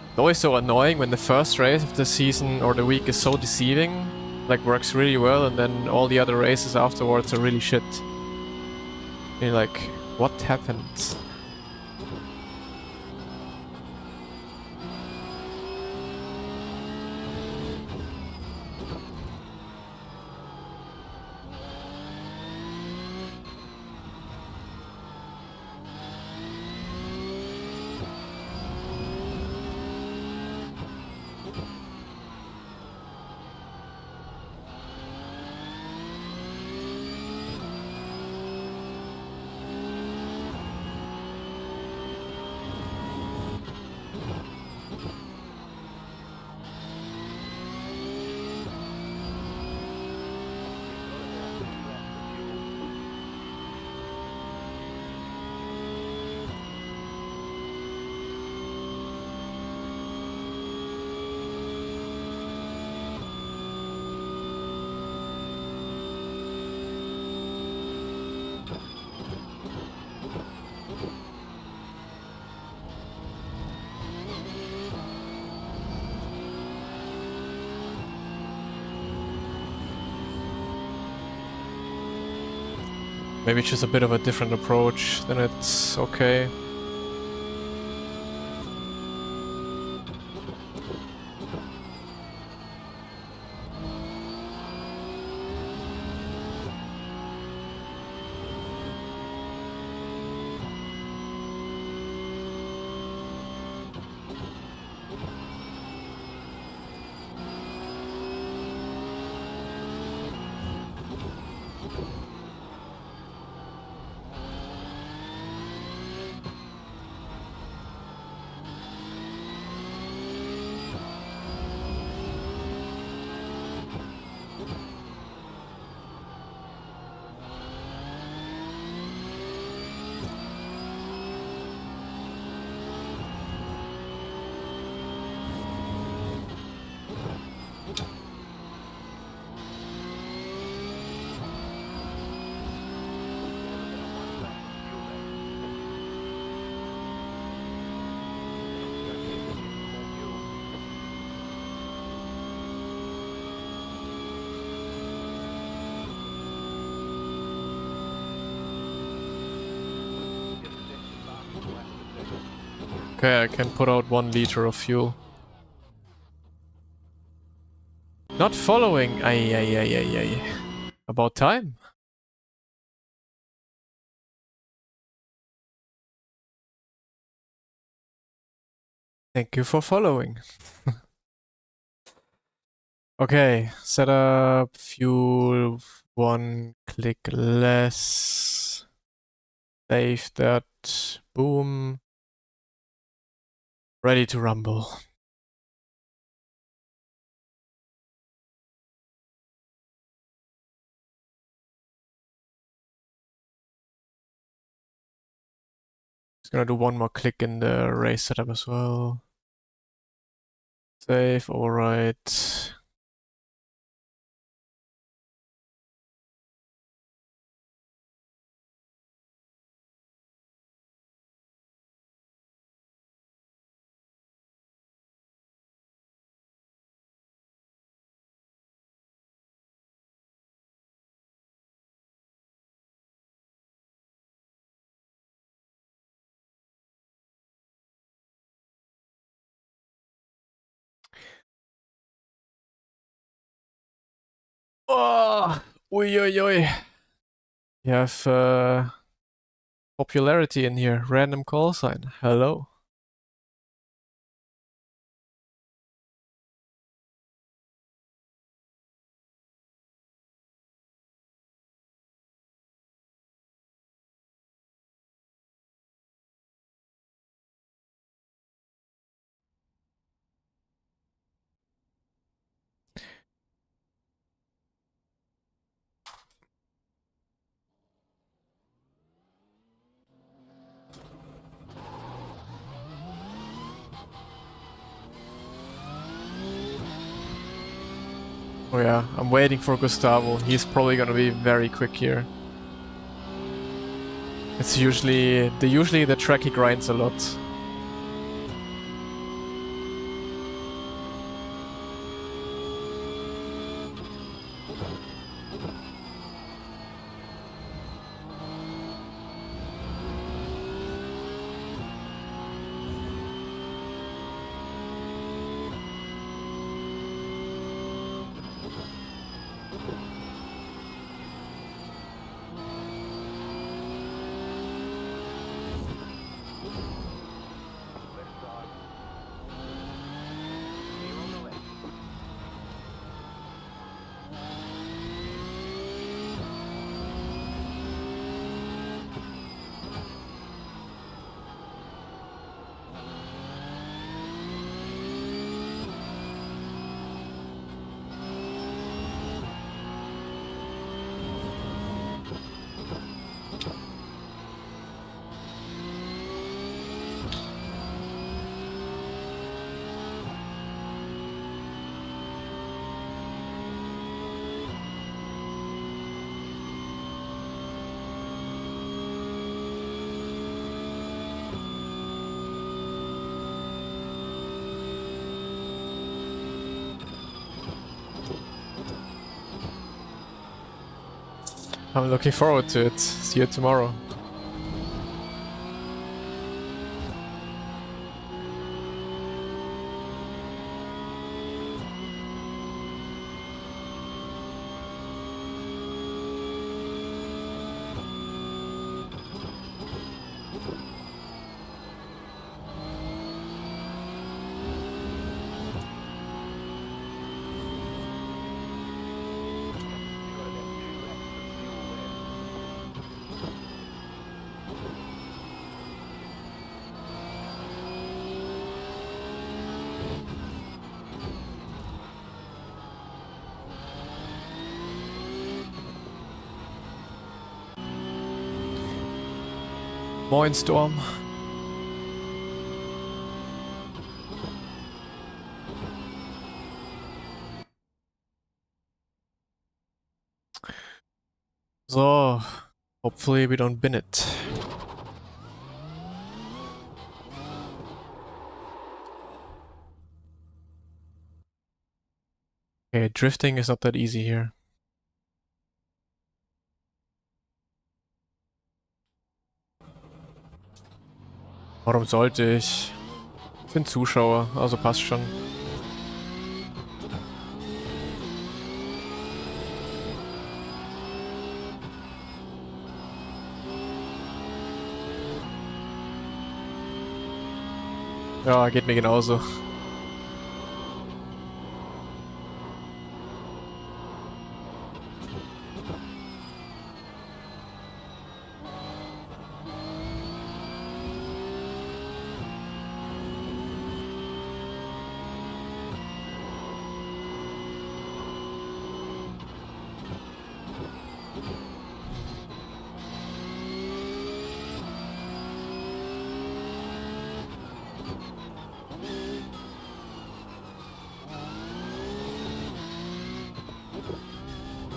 It's always so annoying when the first race of the season or the week is so deceiving, like works really well, and then all the other races afterwards are really shit. And you're like, what happened? Maybe it's just a bit of a different approach, then it's okay. Okay, I can put out 1 liter of fuel. Not following. Ay. About time. Thank you for following. Okay, set up fuel One click less. Save that. Boom. Ready to rumble. Just gonna do one more click in the race setup as well. Save, alright. Oh, oi, oi, oi. You have popularity in here. Random call sign. Hello. Oh yeah, I'm waiting for Gustavo. He's probably gonna be very quick here. It's usually the track he grinds a lot. I'm looking forward to it. See you tomorrow. Moin Storm. So, hopefully we don't bin it. Okay, drifting is not that easy here. Warum sollte ich? Ich bin Zuschauer, also passt schon. Ja, geht mir genauso.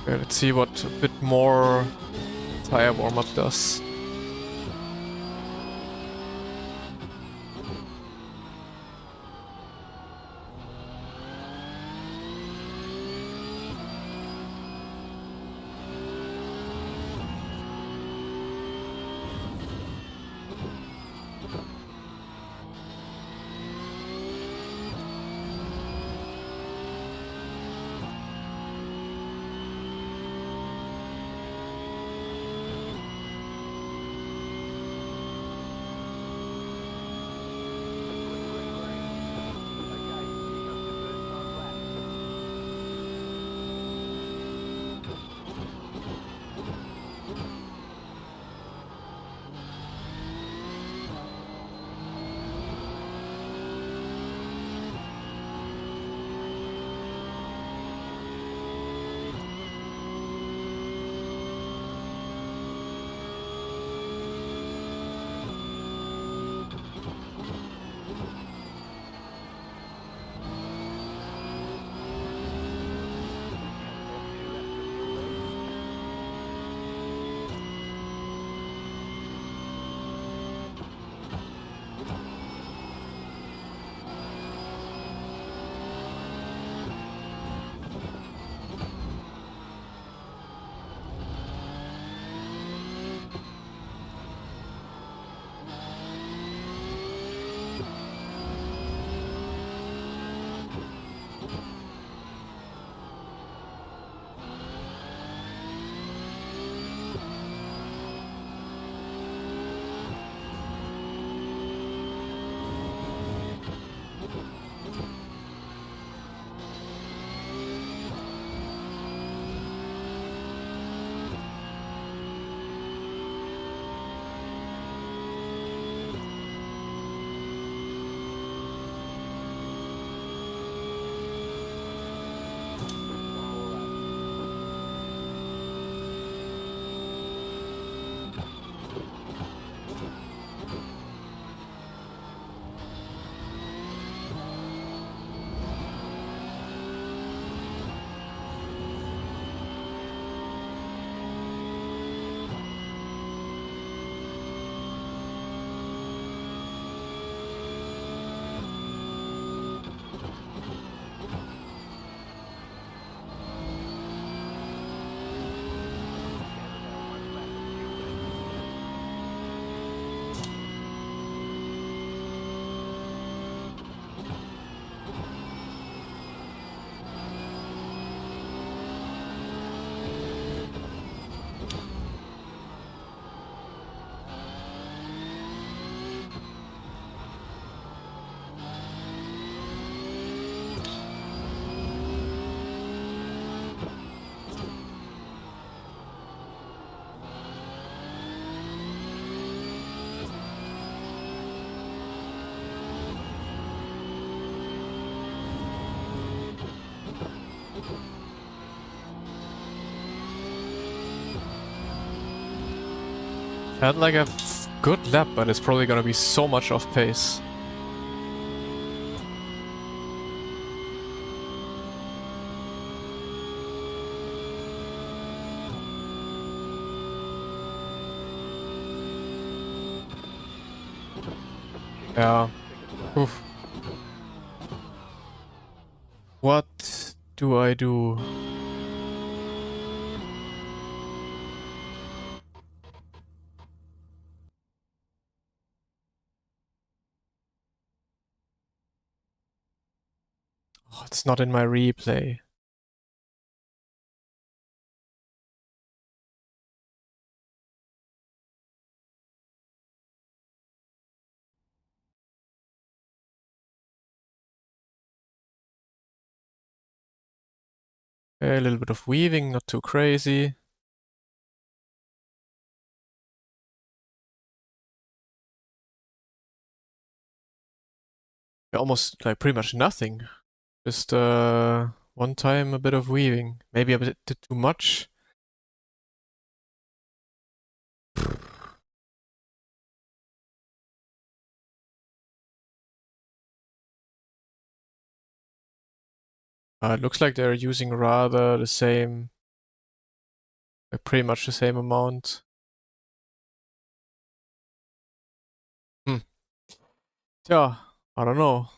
Okay, let's see what a bit more tire warm-up does. Had like a good lap, but it's probably gonna be so much off pace. Yeah. Oof. What do I do? Oh, it's not in my replay. A little bit of weaving, not too crazy. Almost like pretty much nothing. Just one time a bit of weaving. Maybe a bit too much. It looks like they're using rather the same Like pretty much the same amount. Yeah, I don't know.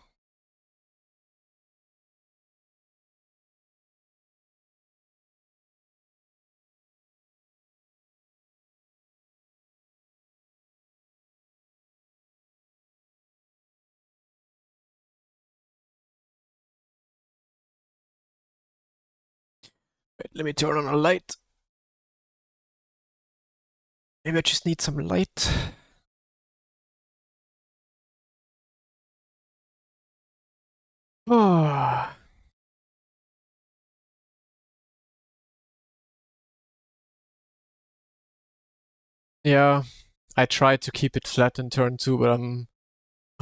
Wait, let me turn on a light. Maybe I just need some light. Oh. Yeah, I tried to keep it flat in turn 2, but I'm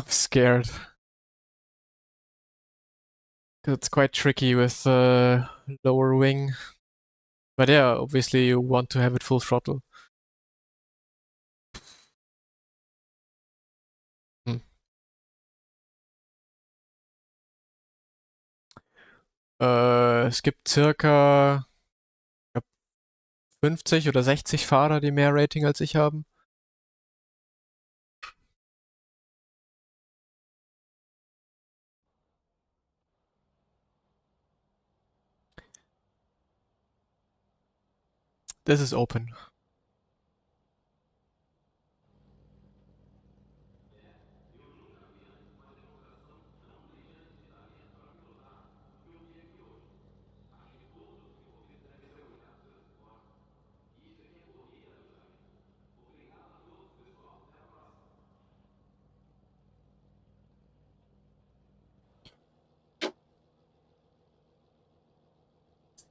scared. Because it's quite tricky with lower wing. But yeah, obviously you want to have it full throttle. Hm. Es gibt circa, ich glaub, 50 oder 60 Fahrer, die mehr Rating als ich haben. This is open.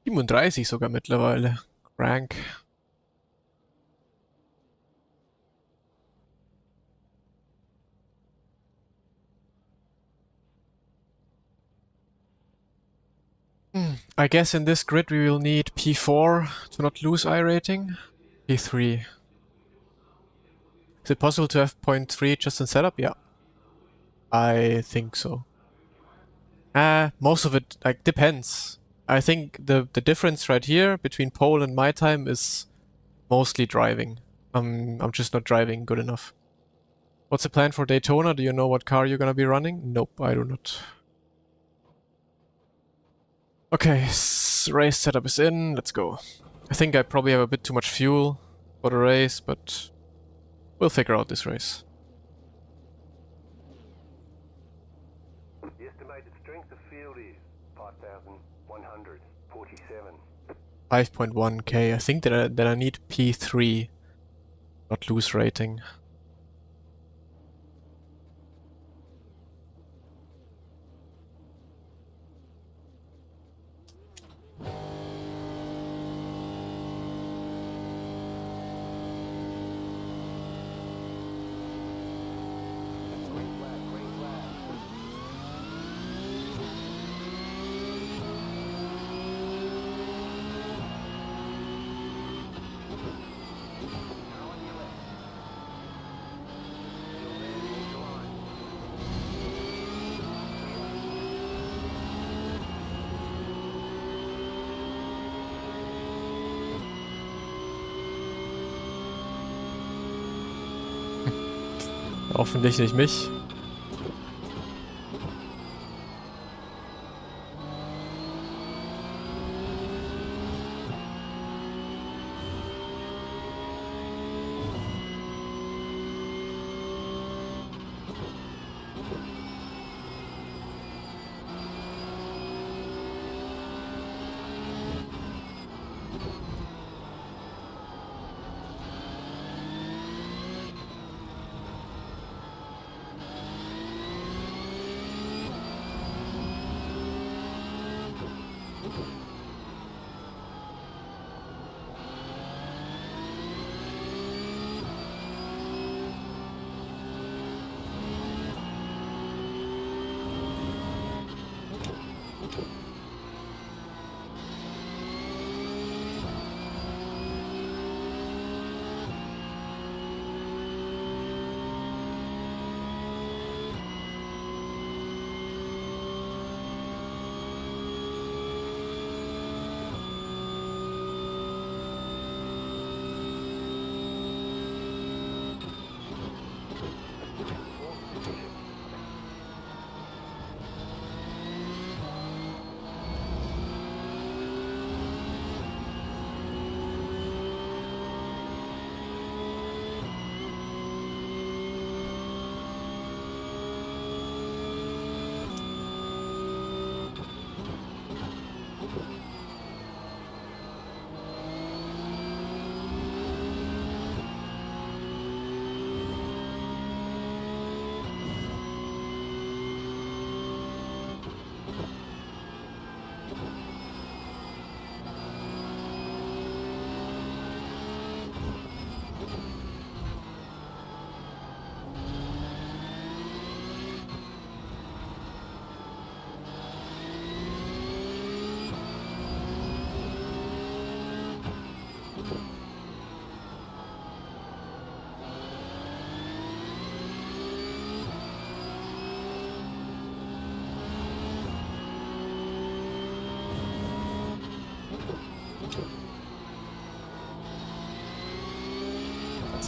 Siebenunddreißig sogar mittlerweile. Crank. I guess in this grid we will need P4 to not lose iRating. P3. Is it possible to have 0.3 just in setup? Yeah. I think so. Most of it like depends. I think the difference right here between pole and my time is mostly driving. I'm just not driving good enough. What's the plan for Daytona? Do you know what car you're gonna be running? Nope, I do not. Okay, race setup is in. Let's go. I think I probably have a bit too much fuel for the race, but we'll figure out this race. The estimated strength of field is 5,147. 5.1k. I think that I need P3, not lose rating. Hoffentlich nicht mich.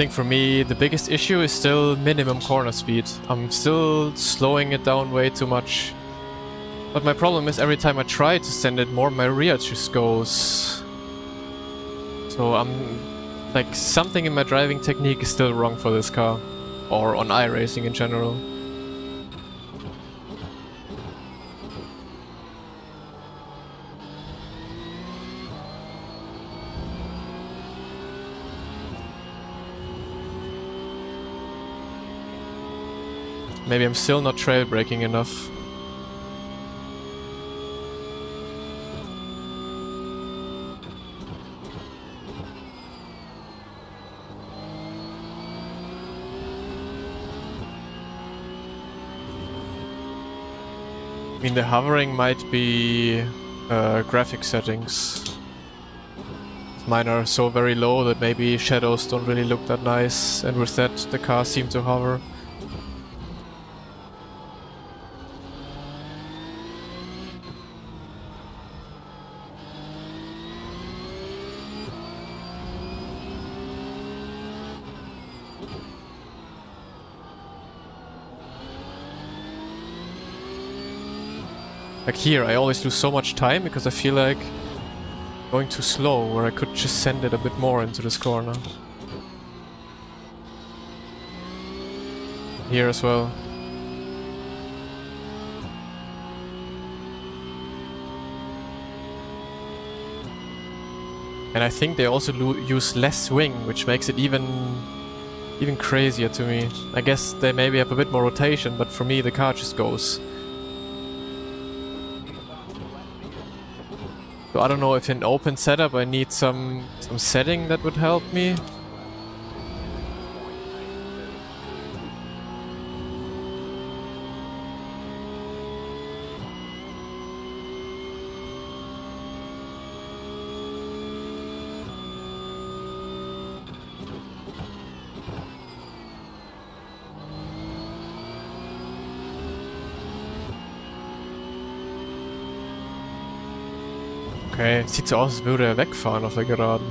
think for me the biggest issue is still minimum corner speed. I'm still slowing it down way too much. But my problem is every time I try to send it more, my rear just goes. So I'm like, something in my driving technique is still wrong for this car. Or on iRacing in general. Maybe I'm still not trail braking enough. I mean, the hovering might be graphic settings. Mine are so very low that maybe shadows don't really look that nice, and with that the cars seem to hover. Like here, I always lose so much time because I feel like going too slow, where I could just send it a bit more into this corner. Here as well. And I think they also use less swing, which makes it even crazier to me. I guess they maybe have a bit more rotation, but for me the car just goes. So I don't know if in open setup I need some setting that would help me. Okay, sieht so aus, als würde er wegfahren auf der Geraden.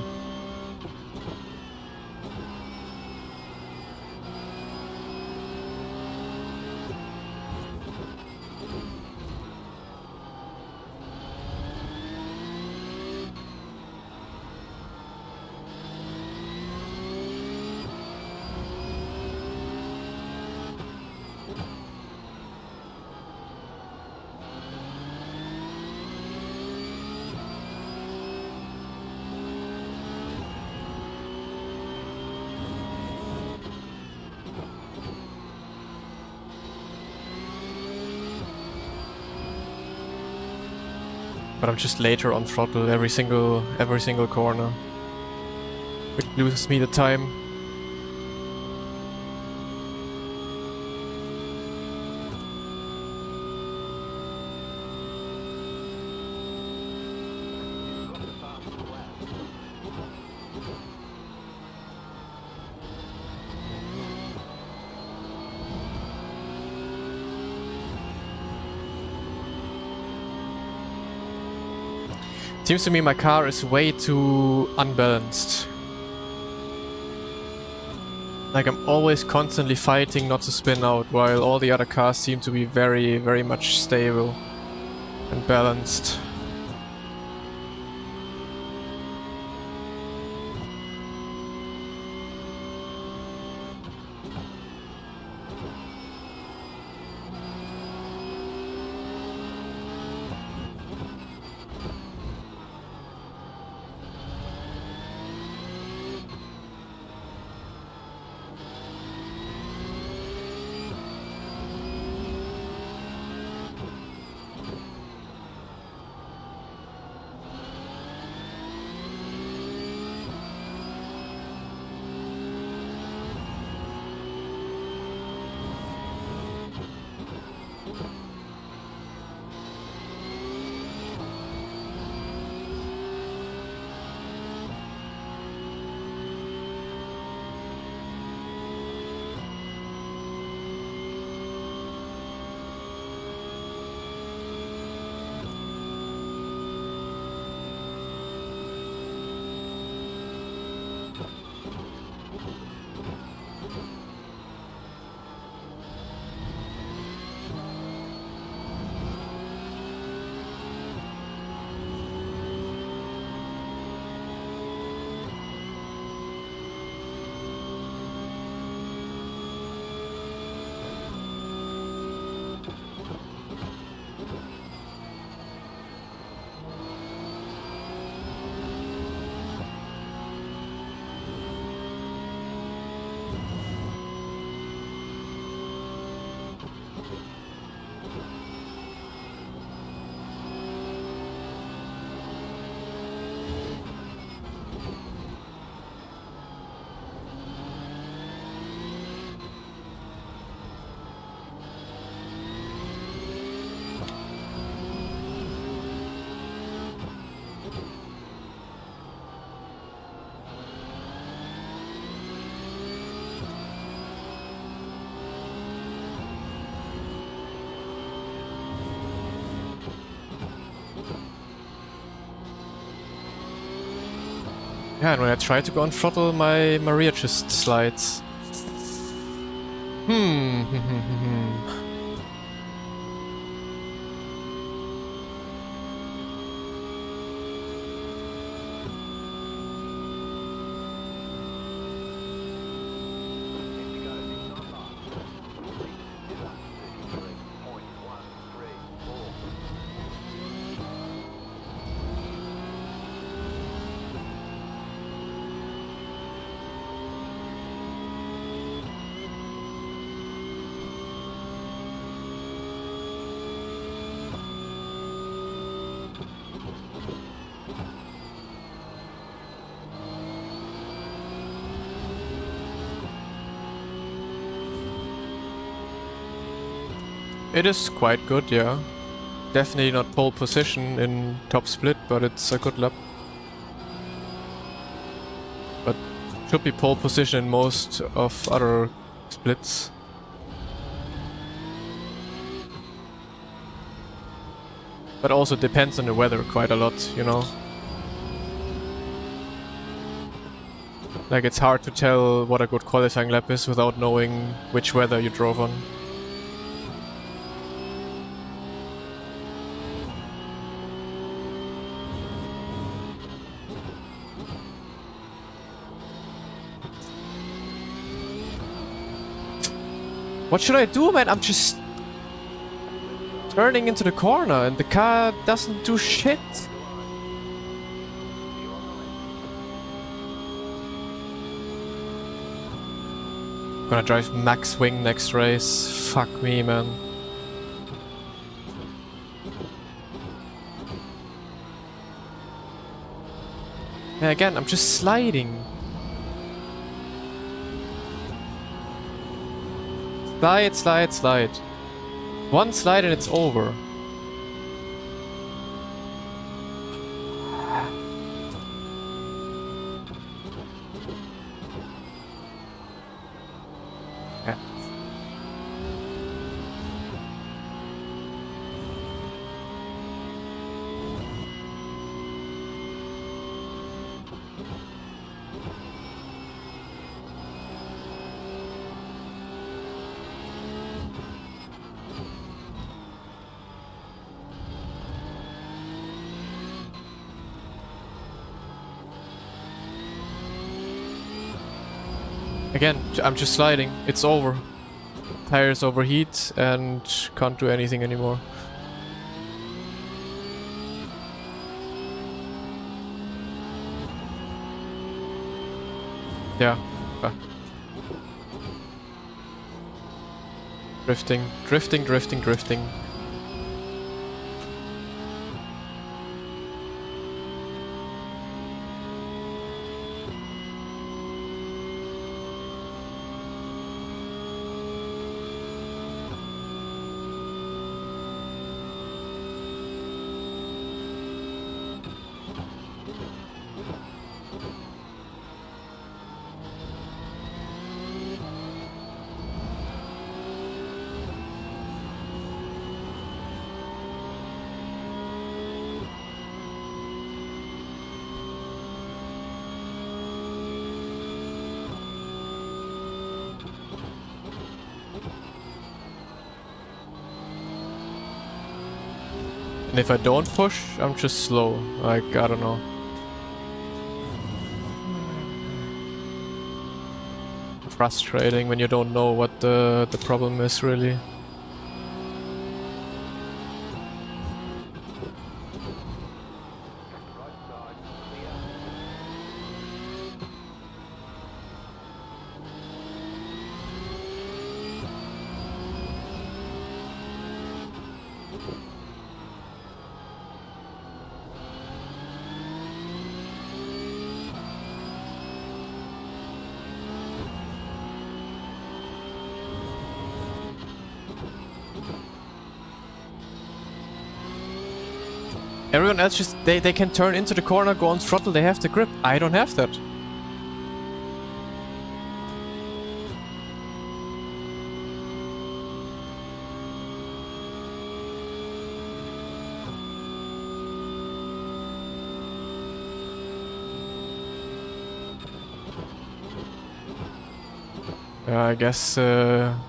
But I'm just later on throttle every single corner, which loses me the time. Seems to me my car is way too unbalanced. Like I'm always constantly fighting not to spin out, while all the other cars seem to be very, very much stable and balanced. Yeah, and when I try to go on throttle, my rear just slides. Hmm. It is quite good, yeah. Definitely not pole position in top split, but it's a good lap. But should be pole position in most of other splits. But also depends on the weather quite a lot, you know. Like it's hard to tell what a good qualifying lap is without knowing which weather you drove on. What should I do, man? I'm just turning into the corner and the car doesn't do shit. Gonna drive max wing next race. Fuck me, man. Yeah, again, I'm just sliding. Slide, slide, slide. One slide and it's over. Yeah. Again, I'm just sliding. It's over. Tires overheat and can't do anything anymore. Yeah. Drifting, drifting, drifting, drifting. And if I don't push, I'm just slow. Like, I don't know. Frustrating when you don't know what the problem is really. Everyone else just, they can turn into the corner, go on throttle, they have the grip. I don't have that. I guess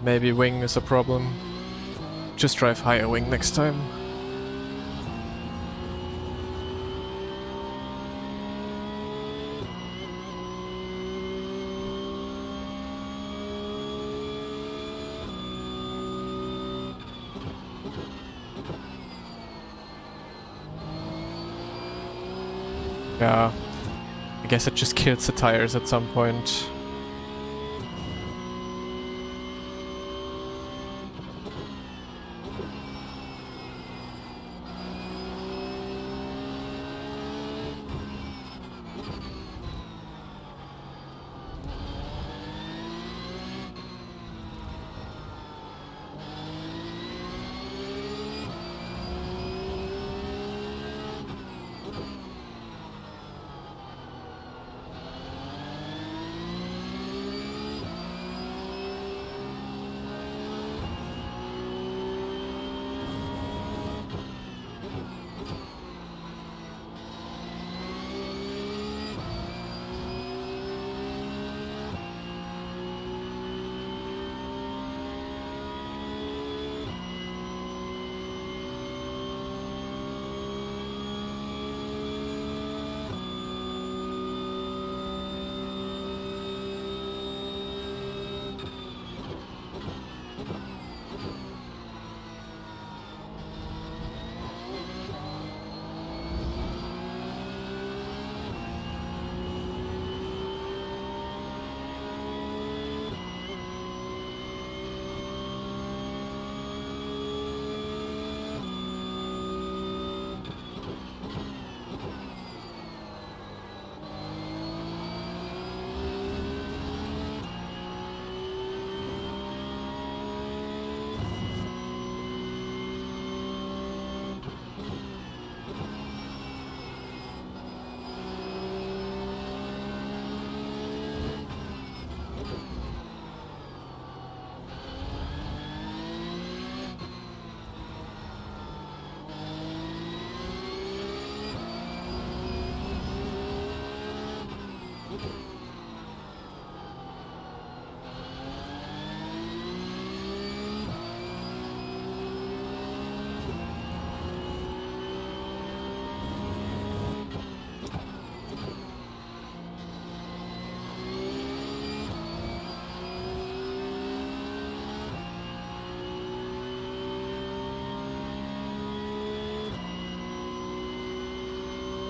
maybe wing is a problem. Just drive higher wing next time. Yeah, I guess it just kills the tires at some point.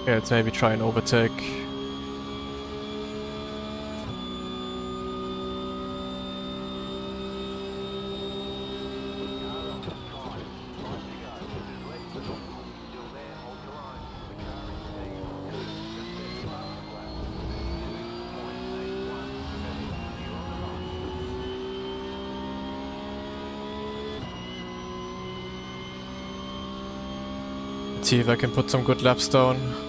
Yeah, let's maybe try and overtake. Let's see if I can put some good laps down.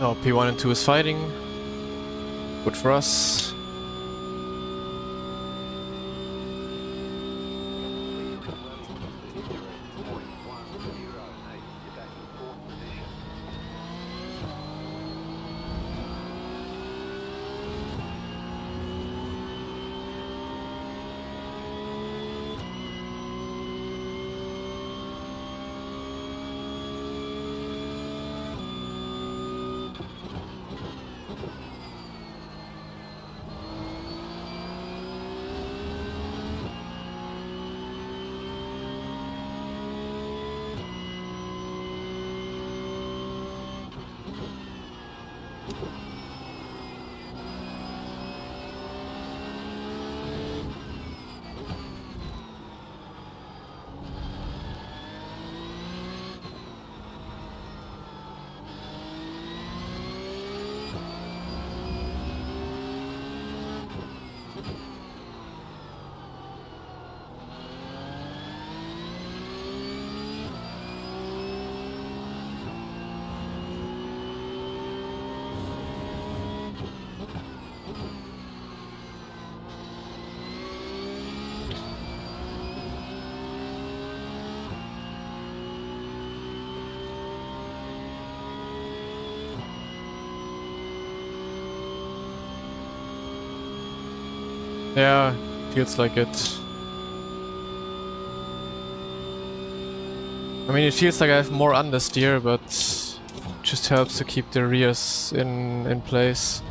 Oh, P1 and 2 is fighting. Good for us. Yeah, feels like it. I mean, it feels like I have more understeer, but just helps to keep the rears in place.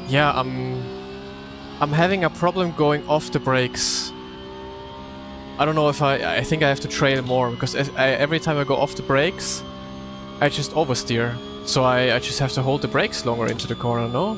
Yeah, I'm having a problem going off the brakes. I don't know if I think I have to trail more, because every time I go off the brakes, I just oversteer. So I just have to hold the brakes longer into the corner, no?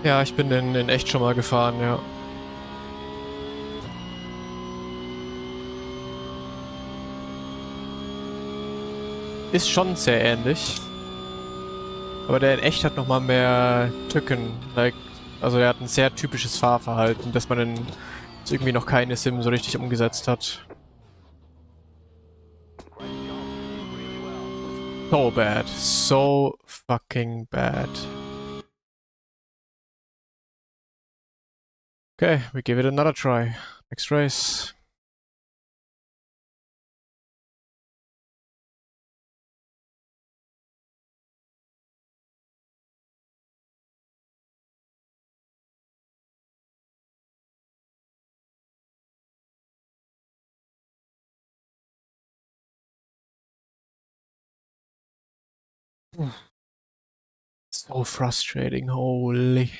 Ja, ich bin in echt schon mal gefahren, ja. Ist schon sehr ähnlich. Aber der in echt hat nochmal mehr Tücken. Like, also er hat ein sehr typisches Fahrverhalten, das man in irgendwie noch keine Sim so richtig umgesetzt hat. So bad. So fucking bad. Okay, we give it another try. Next race. So frustrating, holy.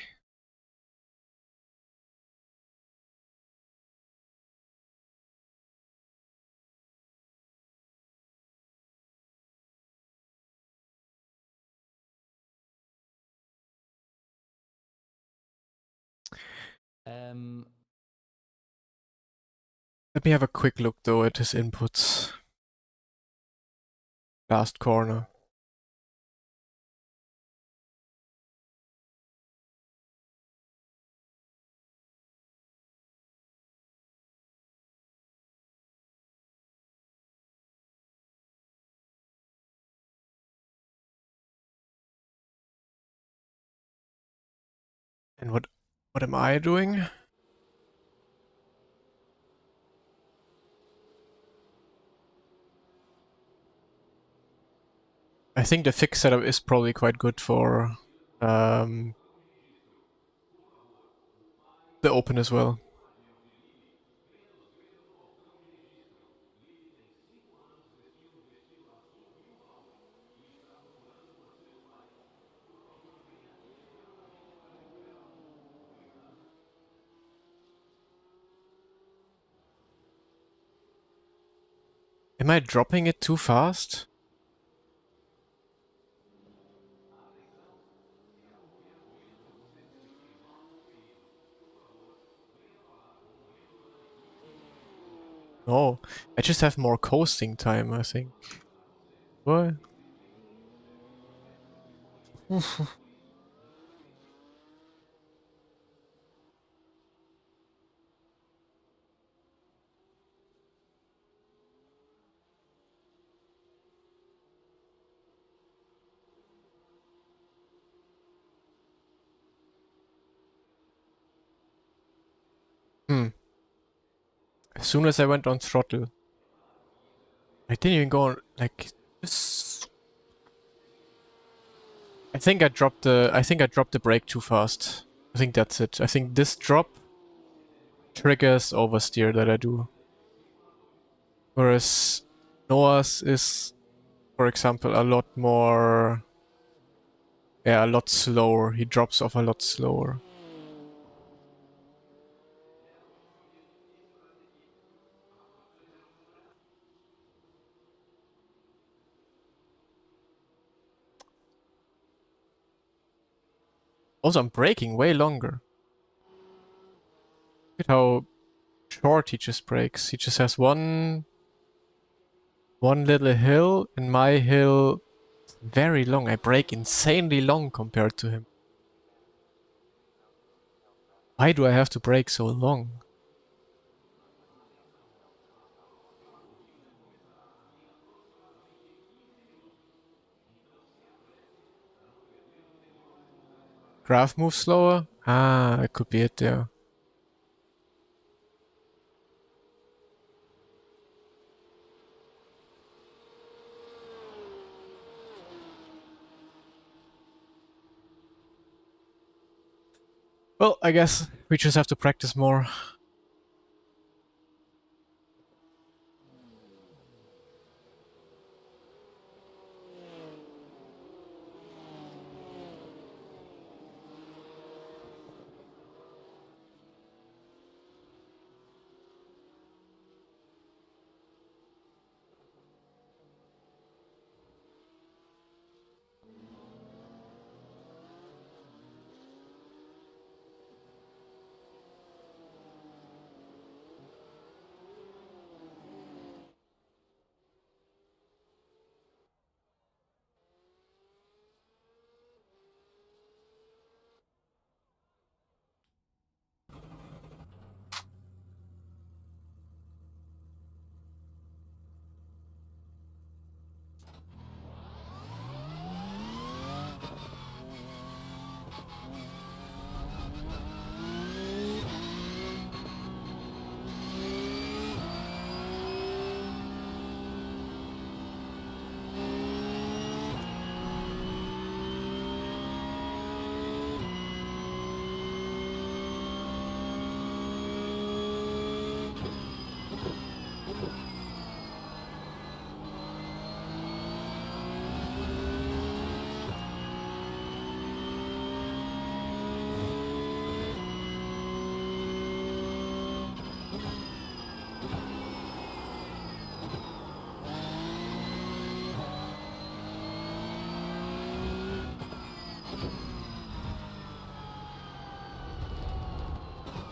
Let me have a quick look though at his inputs. Last corner. And what am I doing? I think the fixed setup is probably quite good for the open as well. Am I dropping it too fast? No, I just have more coasting time, I think. What? Hmm. As soon as I went on throttle, I didn't even go on like this. I think I dropped the brake too fast. I think that's it. I think this drop triggers oversteer that I do. Whereas Noah's is, for example, a lot more, yeah, a lot slower. He drops off a lot slower. Also, I'm braking way longer. Look at how short he just brakes. He just has one little hill, and my hill is very long. I brake insanely long compared to him. Why do I have to brake so long? Graph moves slower? Ah, it could be it there. Well, I guess we just have to practice more.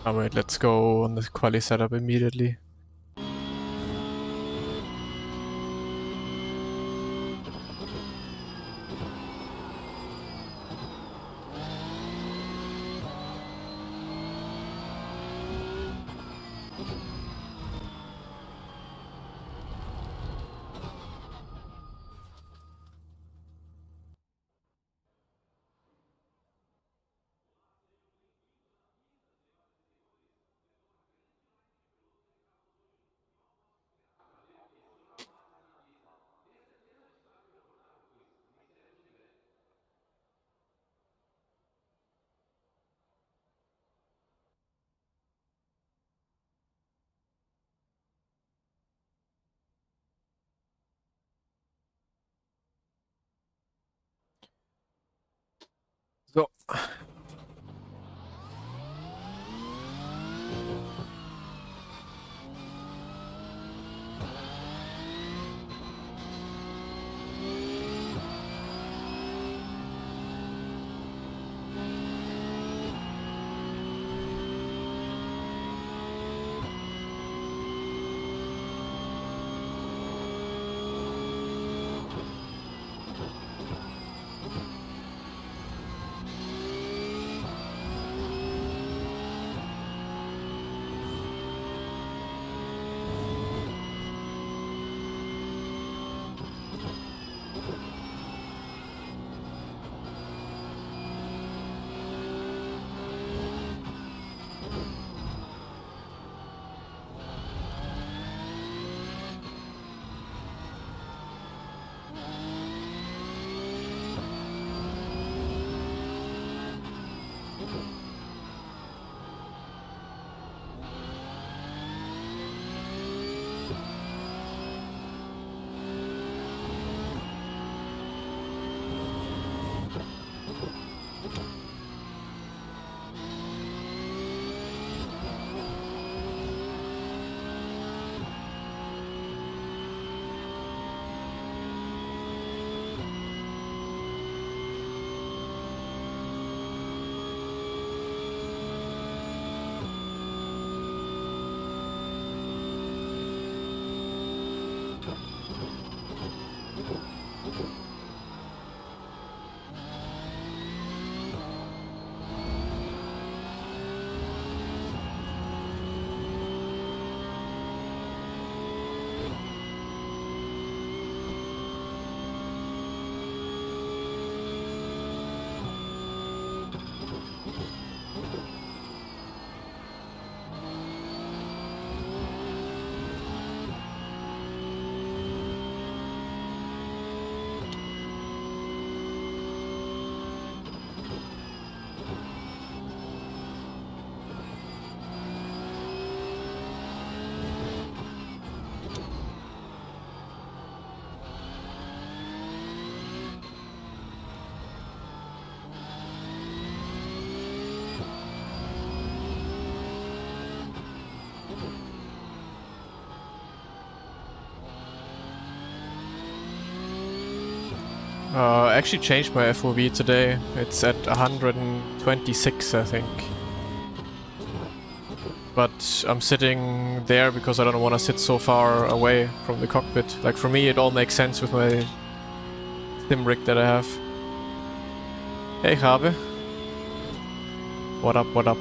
Alright, let's go on the quali setup immediately. So. I actually changed my FOV today. It's at 126, I think. But I'm sitting there because I don't want to sit so far away from the cockpit. Like, for me, it all makes sense with my sim rig that I have. Hey, Rabe. What up, what up?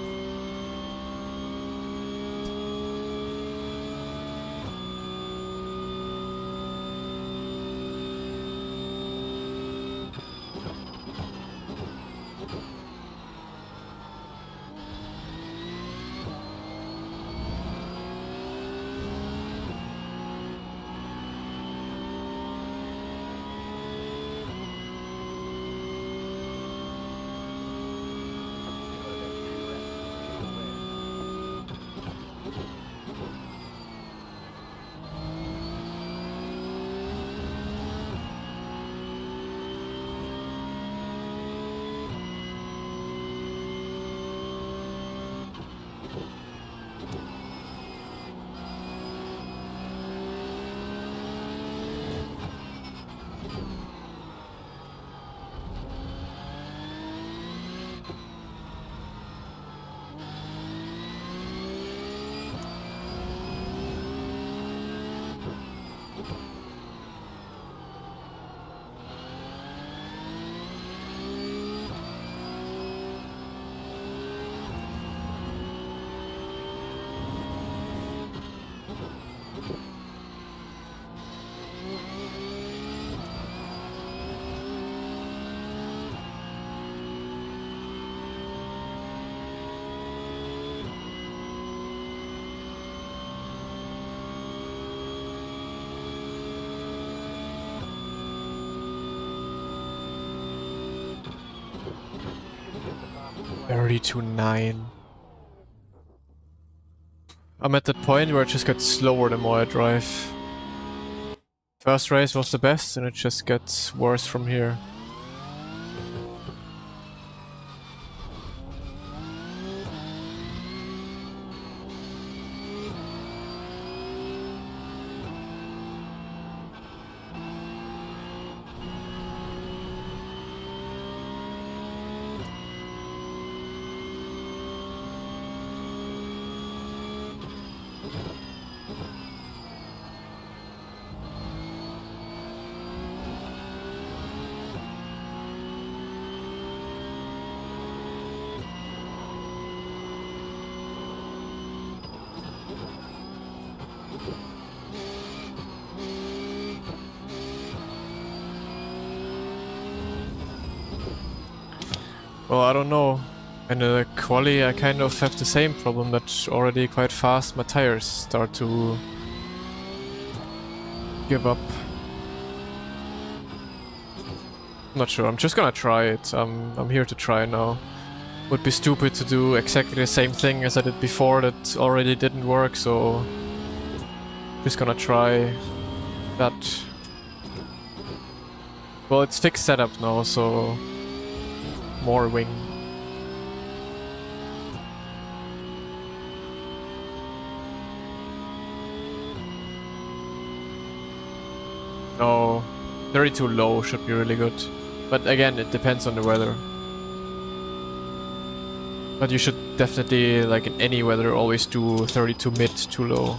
32.9. I'm at that point where it just gets slower the more I drive. First race was the best and it just gets worse from here. Well, I don't know. In the quali I kind of have the same problem, that already quite fast my tires start to give up. I'm not sure, I'm just gonna try it. I'm here to try now. Would be stupid to do exactly the same thing as I did before that already didn't work, so just gonna try that. Well, it's fixed setup now, so more wing. No, 32 low should be really good. But again, it depends on the weather. But you should definitely, like in any weather, always do 32 mid to low.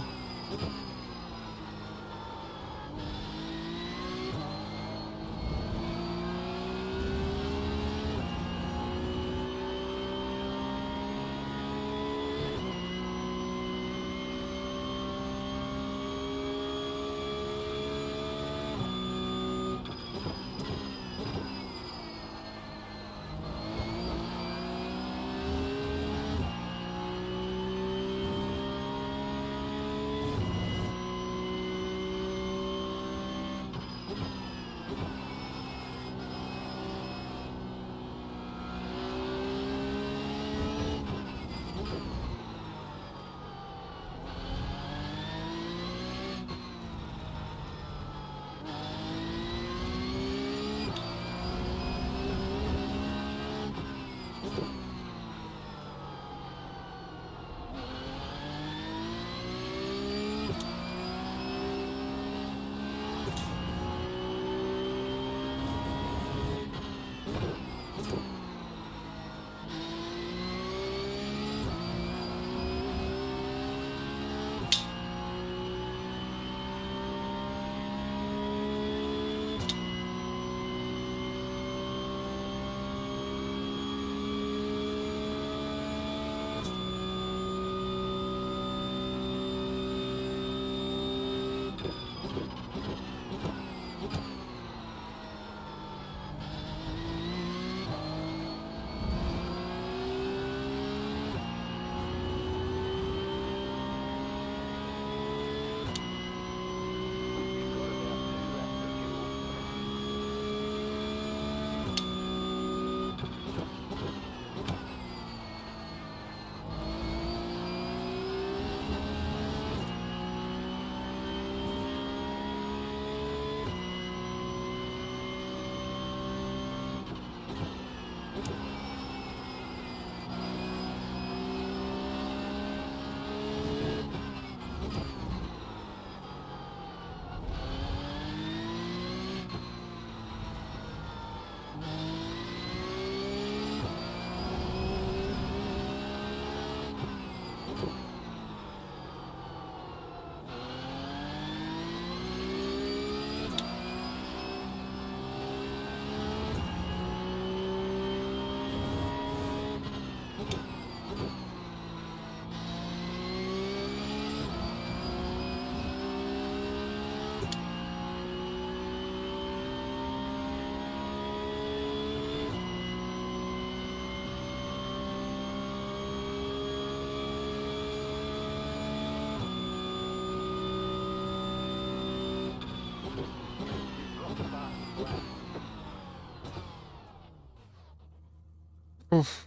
Oof.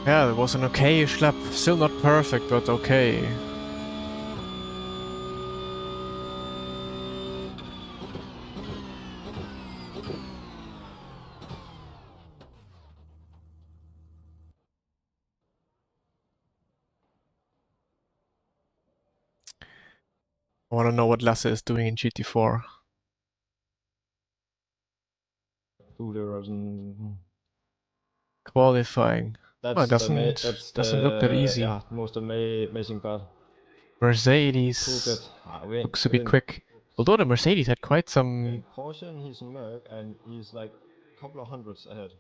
Yeah, it was an okay-ish lap. Still not perfect, but okay. I wanna know what Lasse is doing in GT4. Qualifying. Oh, it doesn't look that easy. most amazing part. Mercedes looks to be quick. Although the Mercedes had quite some... Porsche and he's in Merc and he's like a couple of hundreds ahead.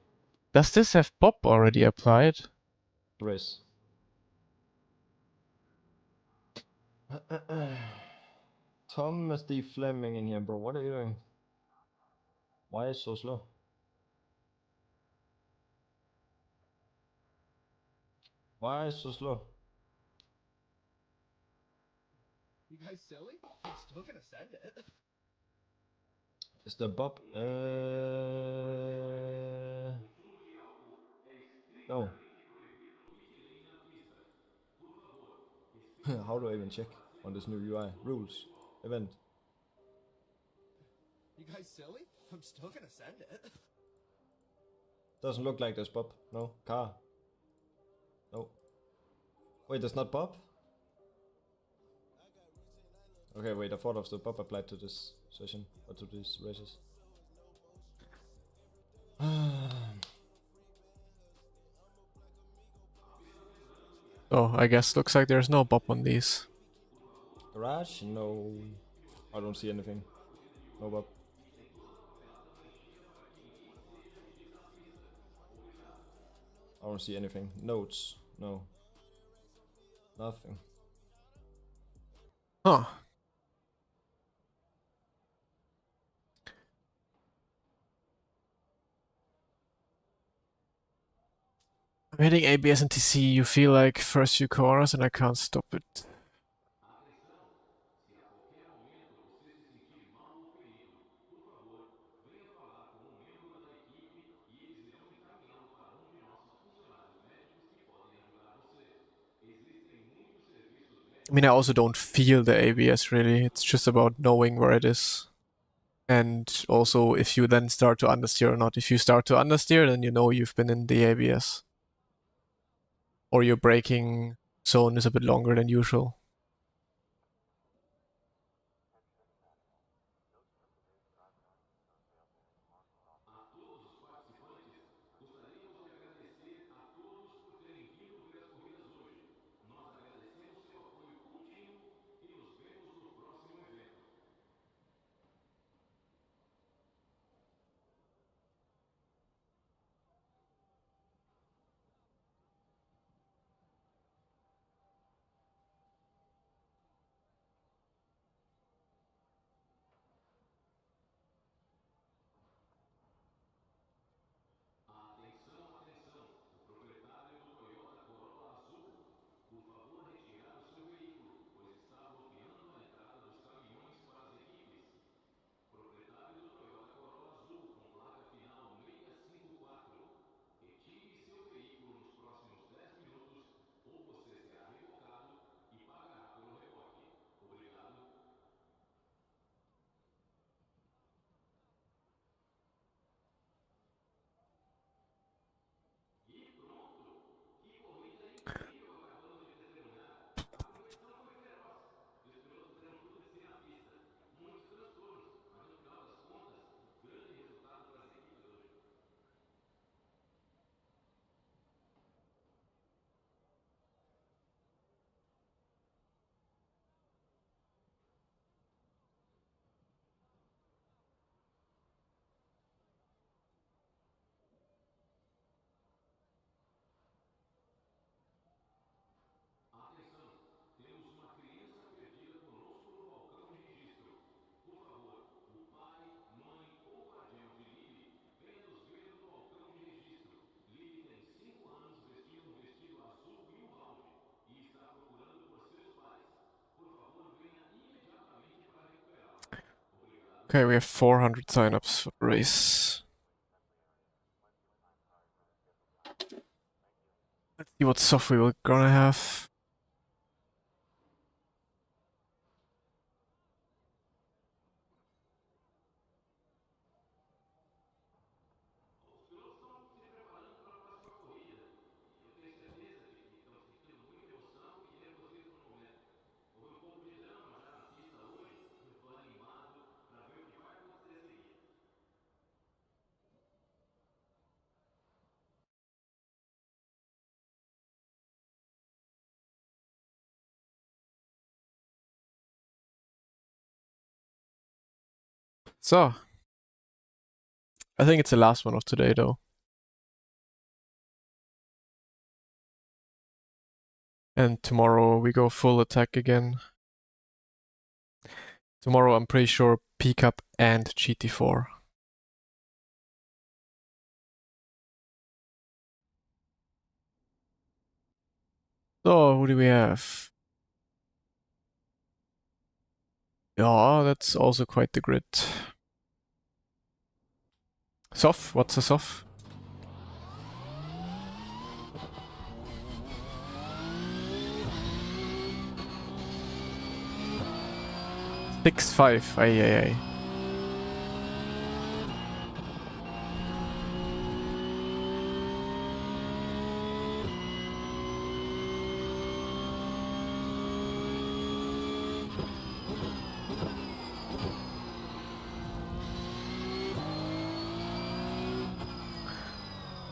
Does this have Bob already applied? Race. Thomas D. Fleming in here, bro. What are you doing? Why is it so slow? Why is it so slow? You guys silly? I'm still gonna send it. Is the Bob? No. How do I even check on this new UI? Rules. Event. You guys silly? I'm still gonna send it. Doesn't look like there's Bob. No. Car. No. Wait, there's not Bob? Okay, wait, I thought of the Bob applied to this session, or to these races. Oh, I guess looks like there's no Bob on these. Garage? No. I don't see anything. No Bob. I don't see anything. Notes? No. Nothing. Huh. I'm hitting ABS and TC, you feel like first few corners and I can't stop it. I mean, I also don't feel the ABS really, it's just about knowing where it is. And also if you then start to understeer or not. If you start to understeer, then you know you've been in the ABS. Or your braking zone is a bit longer than usual. Okay, we have 400 signups for the race. Let's see what software we're gonna have. So, I think it's the last one of today though. And tomorrow we go full attack again. Tomorrow I'm pretty sure P Cup and GT4. So, who do we have? Yeah, that's also quite the grid. Sof, what's a Sof? Six five. Ay ay ay.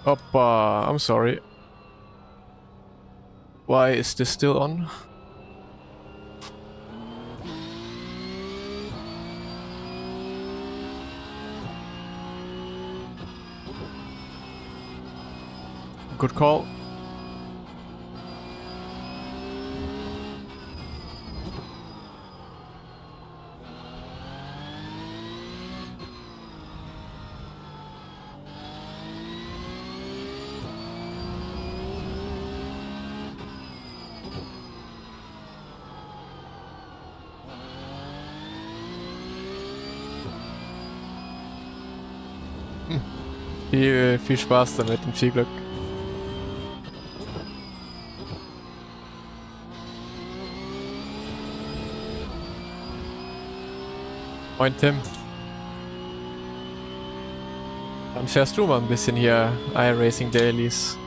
Oppa, I'm sorry. Why is this still on? Good call. Viel Spaß damit und viel Glück. Moin Tim. Dann fährst du mal ein bisschen hier iRacing Dailies.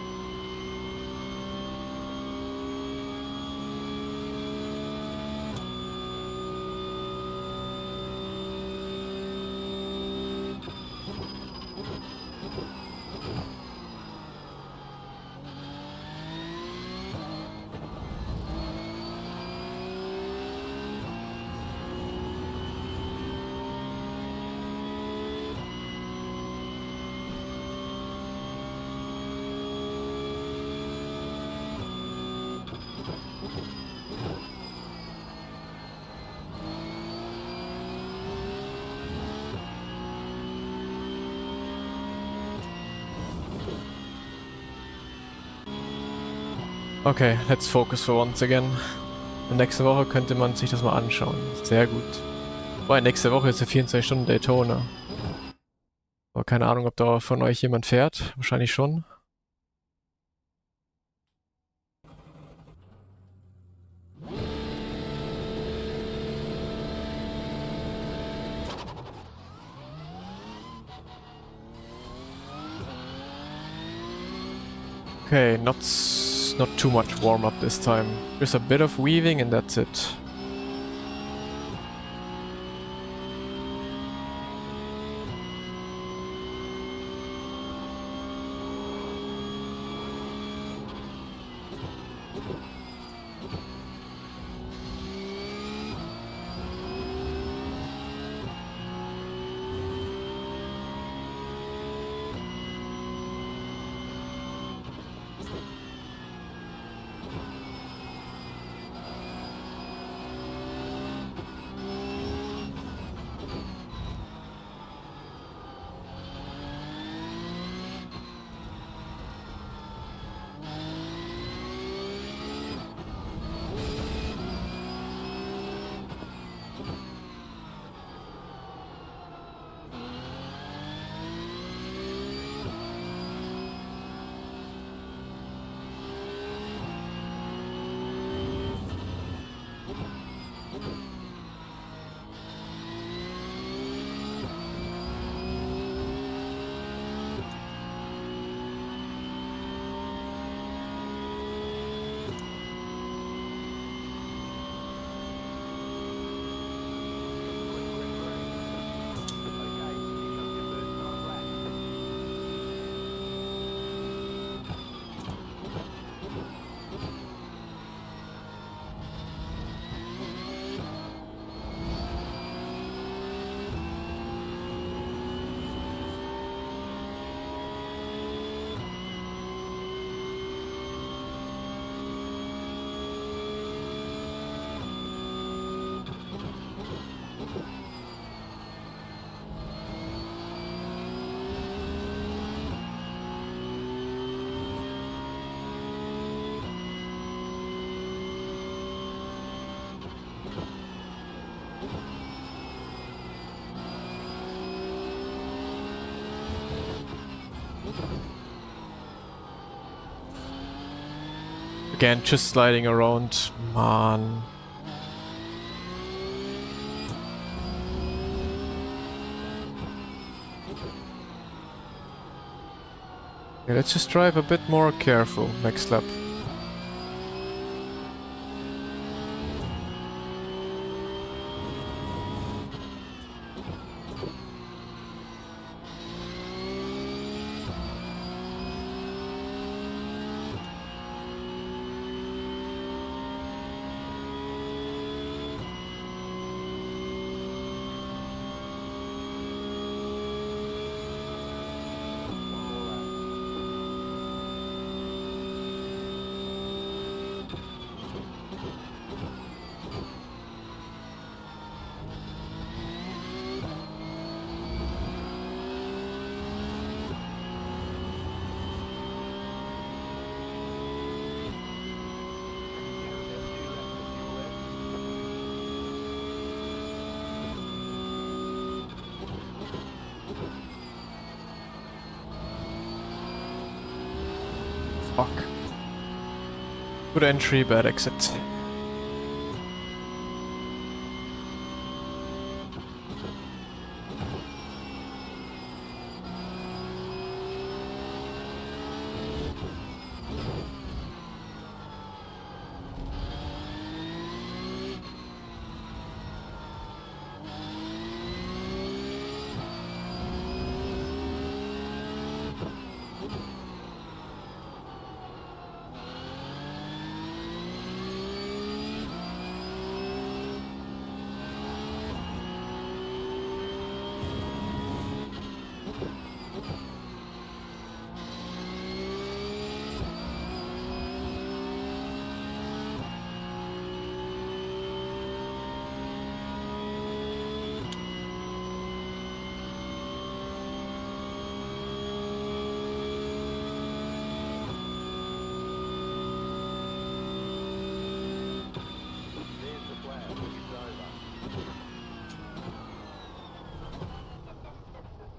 Okay, let's focus for once again. Und nächste Woche könnte man sich das mal anschauen. Sehr gut. Weil nächste Woche ist ja 24 Stunden Daytona. Aber keine Ahnung, ob da von euch jemand fährt. Wahrscheinlich schon. Okay, not too much warm up this time. Just a bit of weaving and that's it. Again, just sliding around, man. Okay, let's just drive a bit more careful next lap. Fuck. Good entry, bad exit.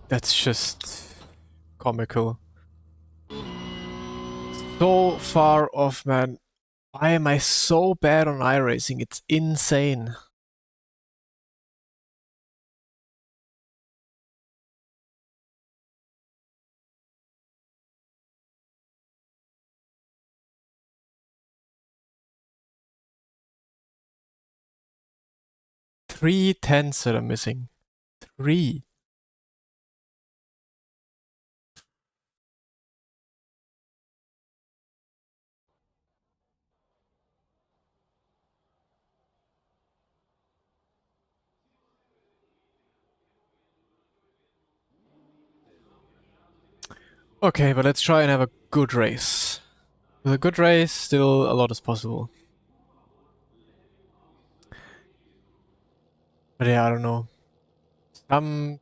That's just comical. So far off, man. Why am I so bad on iRacing? It's insane. Three tenths that I'm missing. 3. Okay, but let's try and have a good race. With a good race, still a lot is possible. But yeah, I don't know.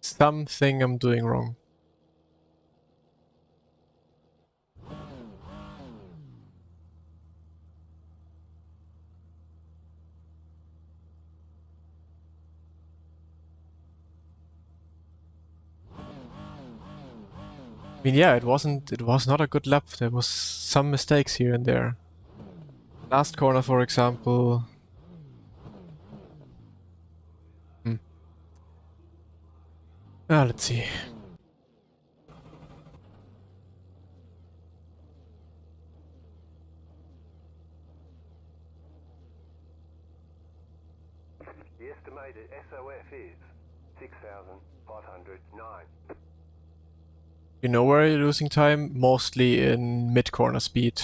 Something I'm doing wrong. I mean, yeah, it was not a good lap. There was some mistakes here and there. Last corner, for example. Let's see. The estimated SOF is 6,509. You know where you're losing time? Mostly in mid-corner speed.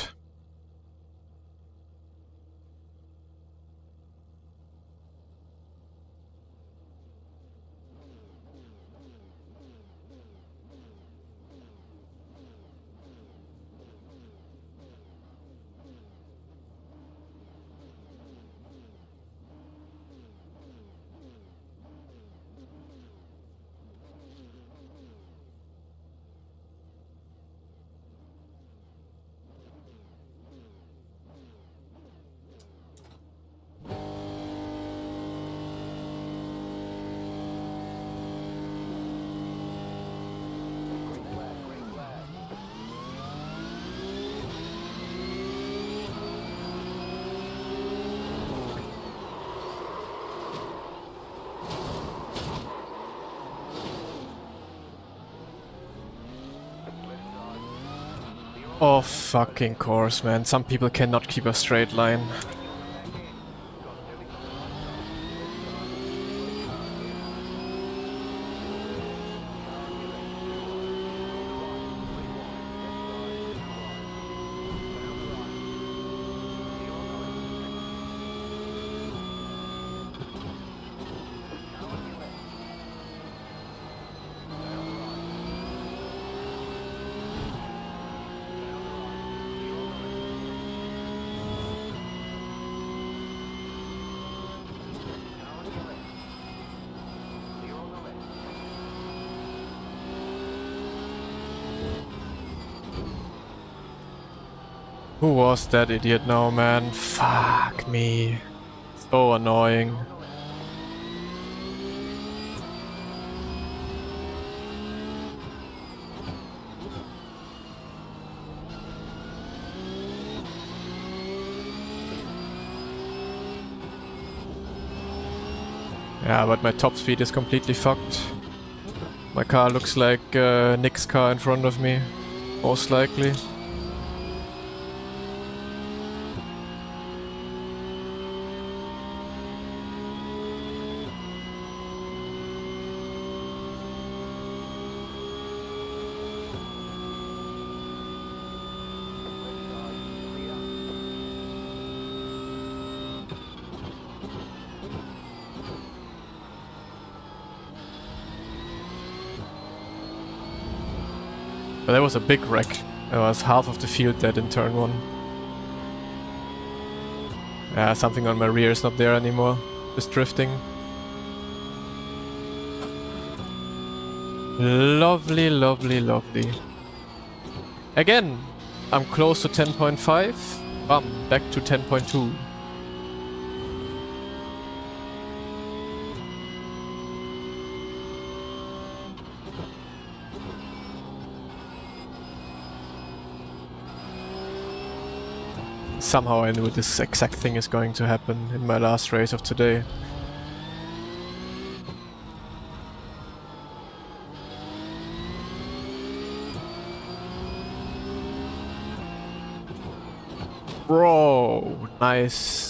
Oh, fucking course, man. Some people cannot keep a straight line. Who was that idiot now, man? Fuck me. So annoying. Yeah, but my top speed is completely fucked. My car looks like Nick's car in front of me, most likely. But that was a big wreck. There was half of the field dead in turn 1. Yeah, something on my rear is not there anymore. Just drifting. Lovely, lovely, lovely. Again, I'm close to 10.5. Bam, back to 10.2. Somehow I knew this exact thing is going to happen in my last race of today. Bro, nice.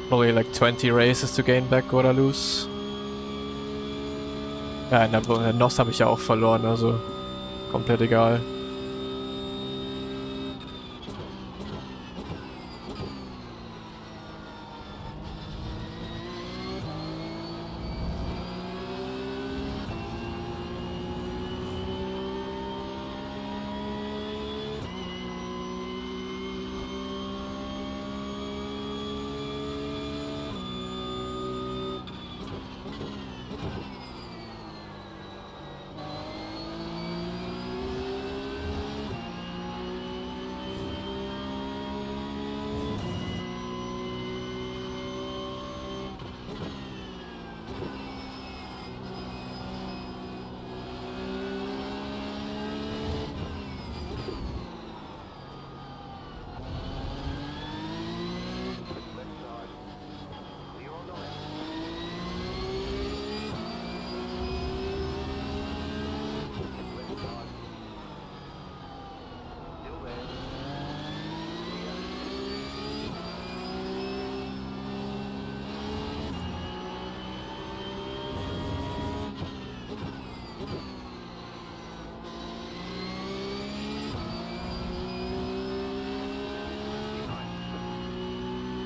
Probably like 20 races to gain back what I lose. Ja, in der NOS habe ich ja auch verloren, also komplett egal.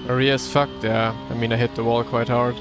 Rear is fucked, yeah. I mean, I hit the wall quite hard.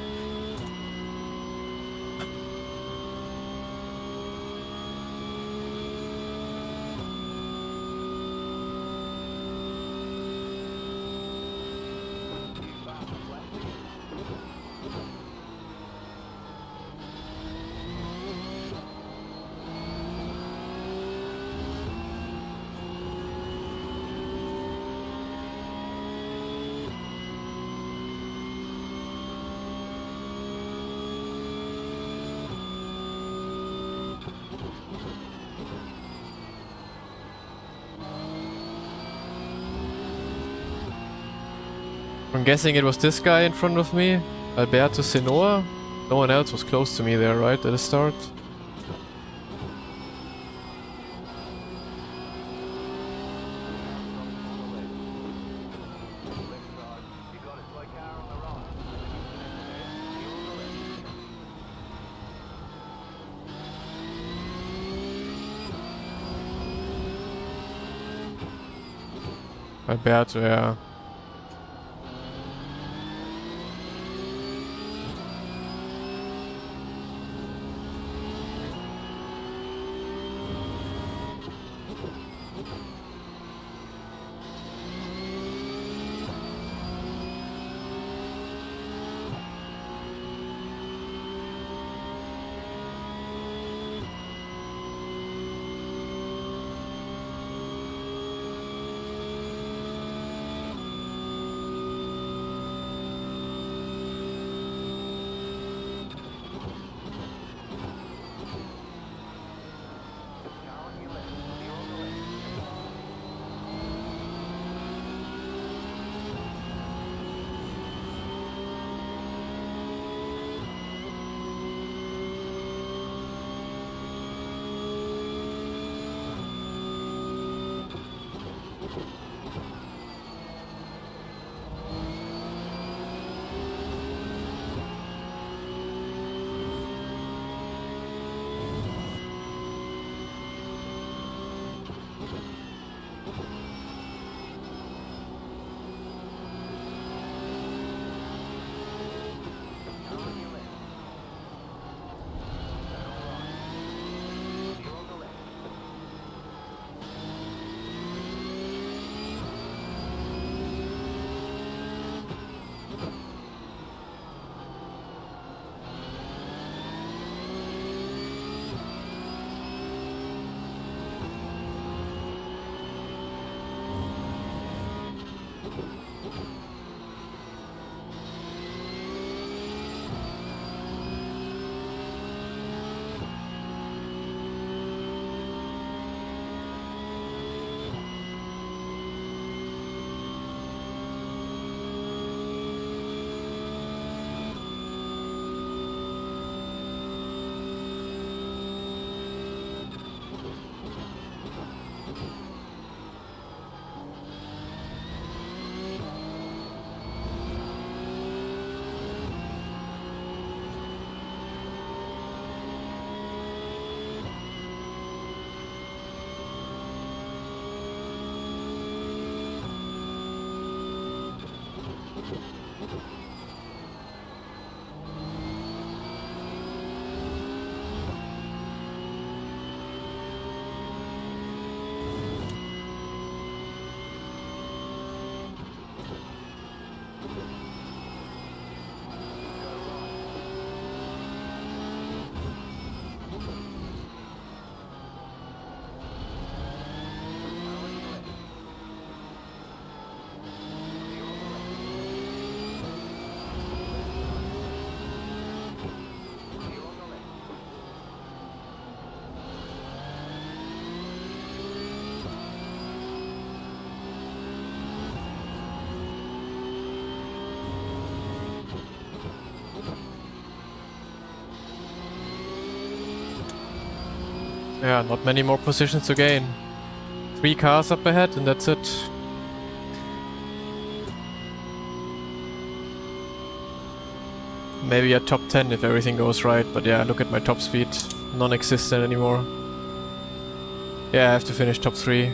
I'm guessing it was this guy in front of me, Alberto Senoa. No one else was close to me there, right, at the start? Alberto, yeah. Yeah, not many more positions to gain. 3 cars up ahead and that's it. Maybe a top 10 if everything goes right, but yeah, look at my top speed. Non-existent anymore. Yeah, I have to finish top 3.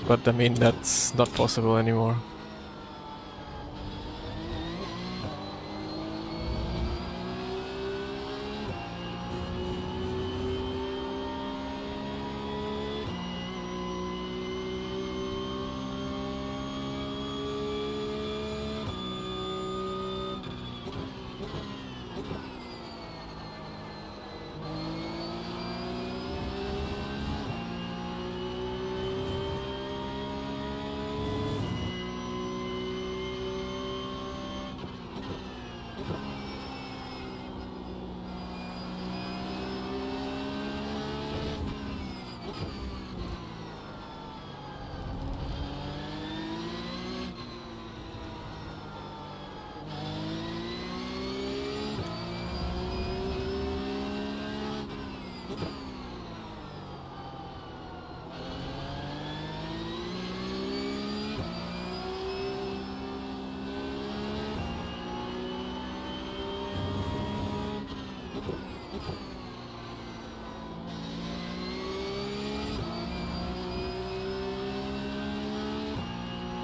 But I mean, that's not possible anymore.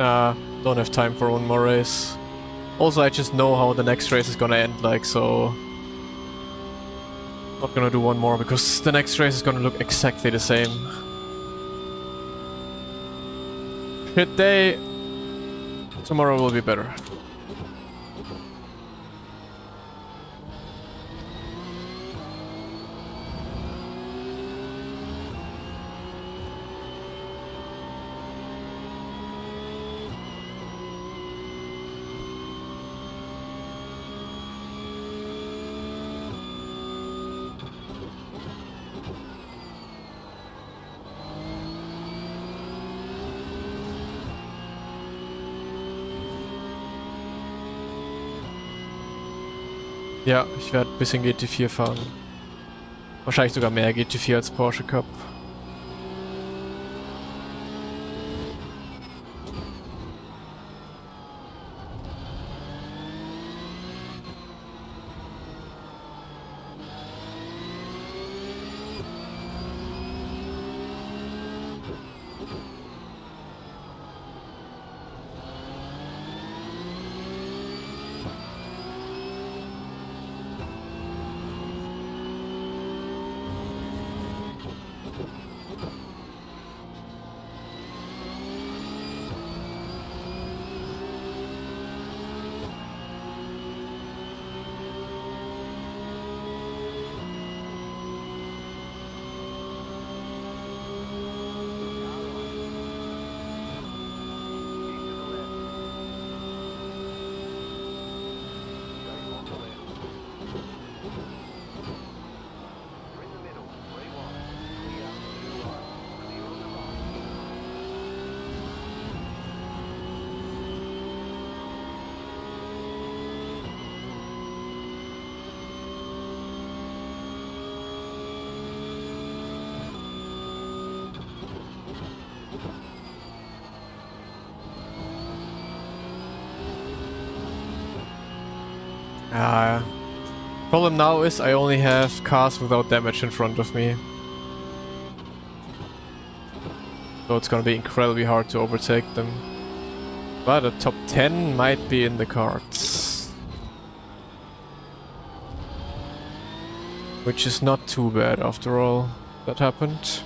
Don't have time for one more race. Also, I just know how the next race is gonna end, like, so... Not gonna do one more, because the next race is gonna look exactly the same. Pit day... Tomorrow will be better. Ja, ich werde ein bisschen GT4 fahren. Wahrscheinlich sogar mehr GT4 als Porsche Cup. Problem now is I only have cars without damage in front of me. So it's gonna be incredibly hard to overtake them. But a top 10 might be in the cards. Which is not too bad after all that happened.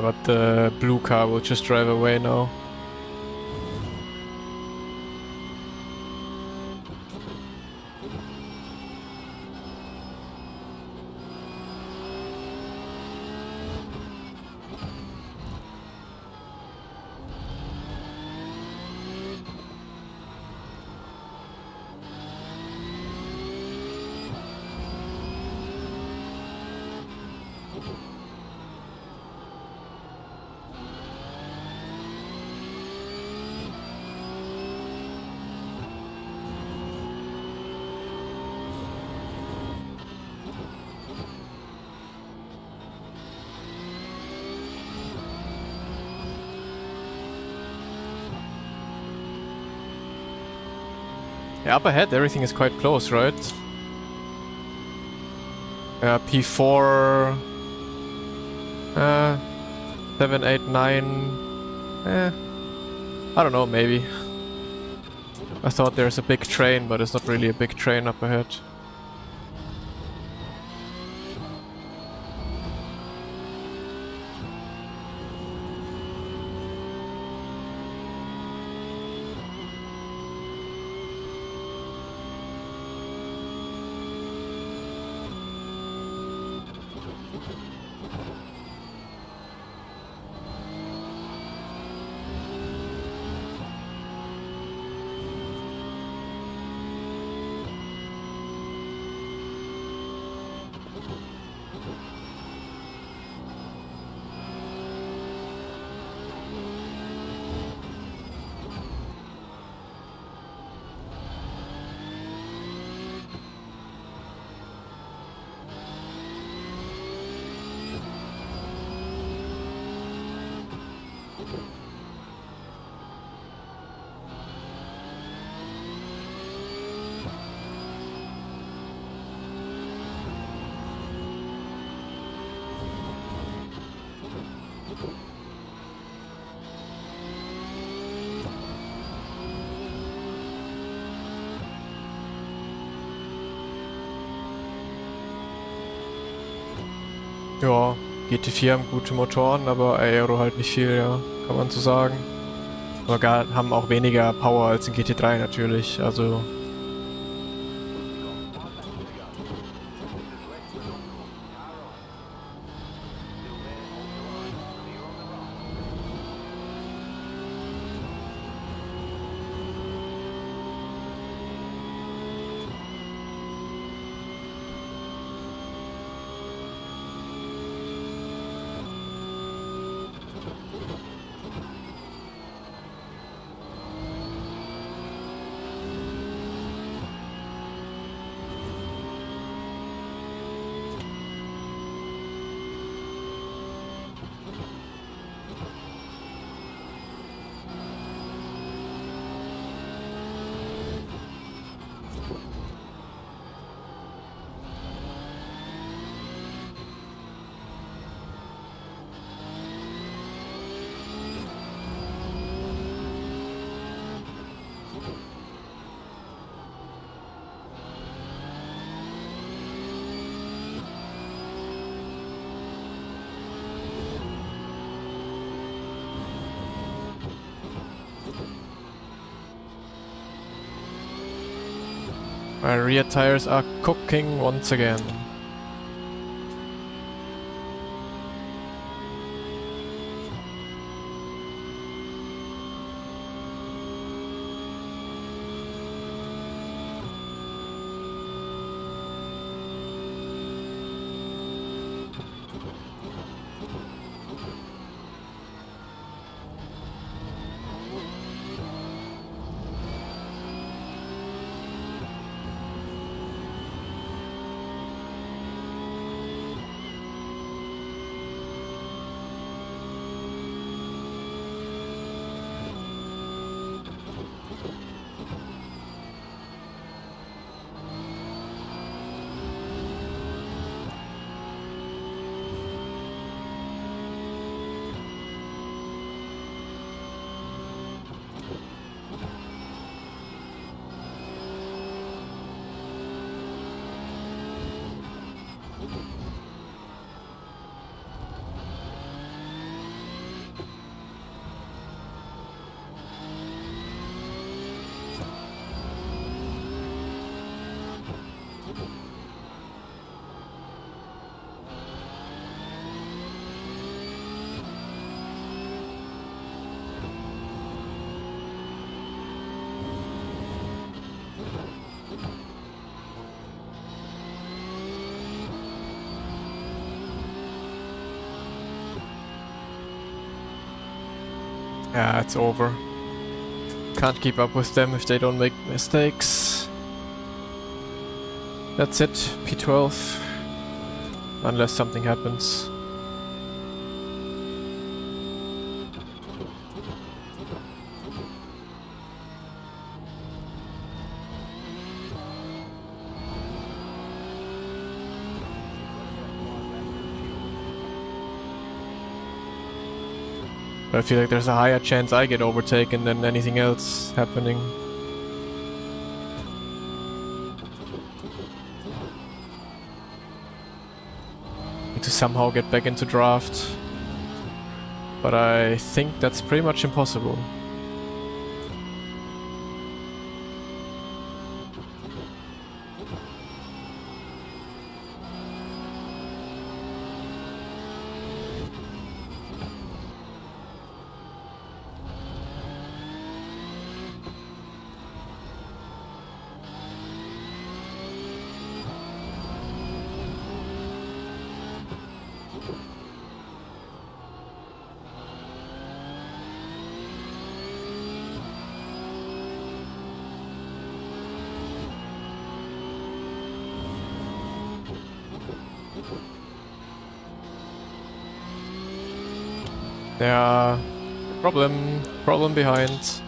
But the blue car will just drive away now. Yeah, up ahead everything is quite close, right? P4... 7, 8, 9... I don't know, maybe. I thought there's a big train, but it's not really a big train up ahead. Ja, GT4 haben gute Motoren, aber Aero halt nicht viel, ja, kann man so sagen. Aber haben auch weniger Power als in GT3 natürlich, also... My rear tires are cooking once again. Yeah, it's over. Can't keep up with them if they don't make mistakes. That's it, P12. Unless something happens. But I feel like there's a higher chance I get overtaken than anything else happening. somehow get back into draft. But I think that's pretty much impossible. Yeah, problem behind.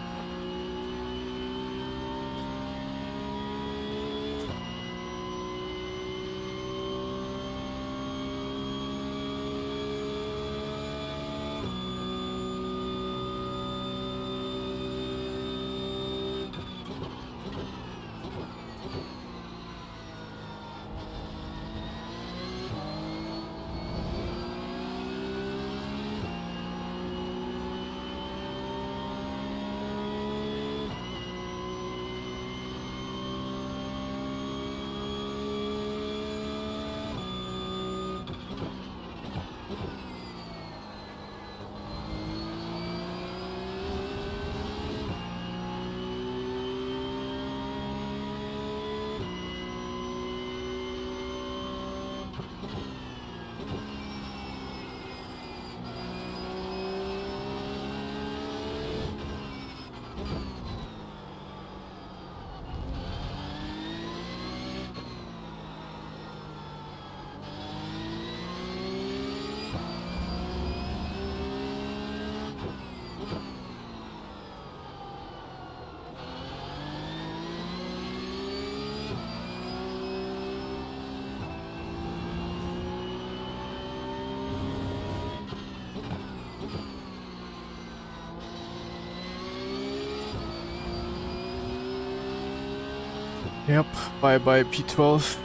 Yep, bye bye P12.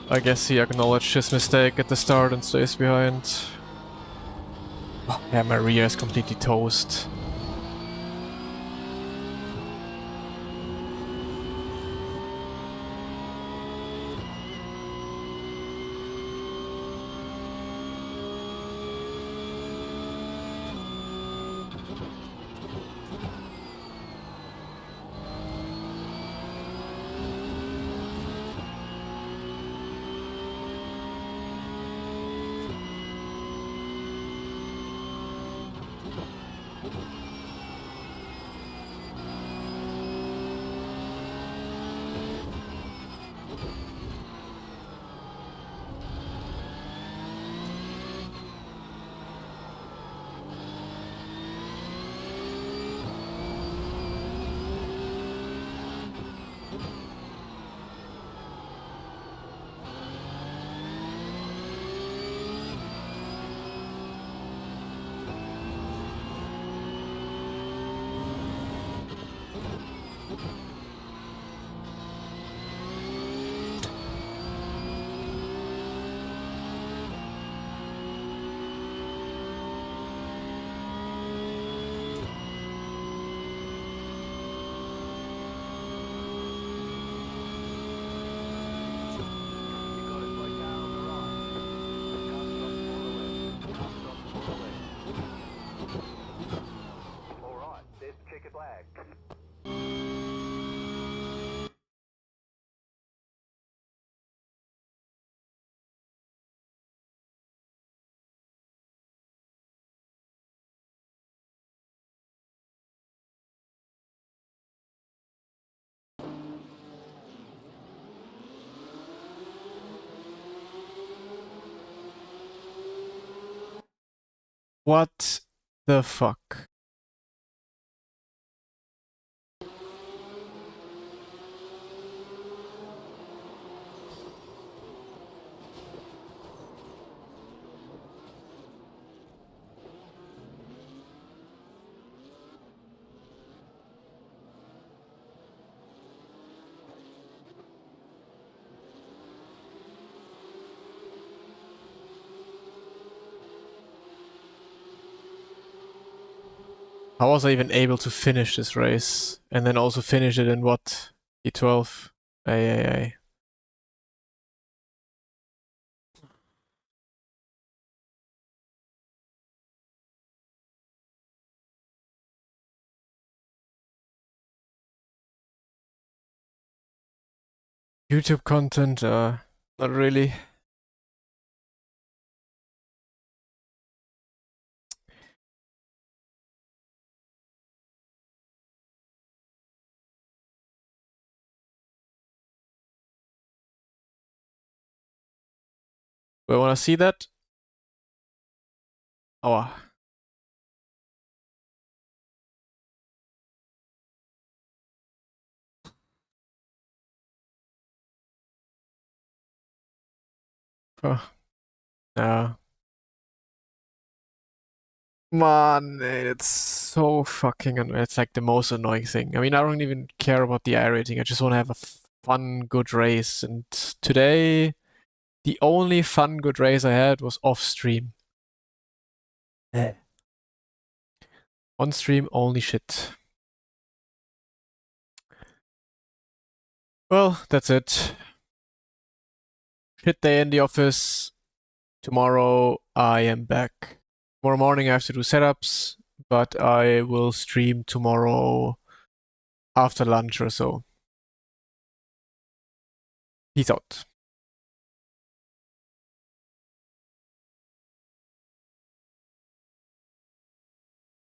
I guess he acknowledged his mistake at the start and stays behind. Oh, yeah, my rear is completely toast. Alright, there's the checkered flag. What the fuck? How was I even able to finish this race? And then also finish it in what? E12? Ay. YouTube content, not really. Do I want to see that? Oh. Yeah. Man, it's so fucking annoying. It's like the most annoying thing. I mean, I don't even care about the iRating. I just want to have a fun, good race. And today, the only fun, good race I had was off stream. On stream, only shit. Well, that's it. Shit day in the office. Tomorrow, I am back. Tomorrow morning, I have to do setups, but I will stream tomorrow after lunch or so. Peace out.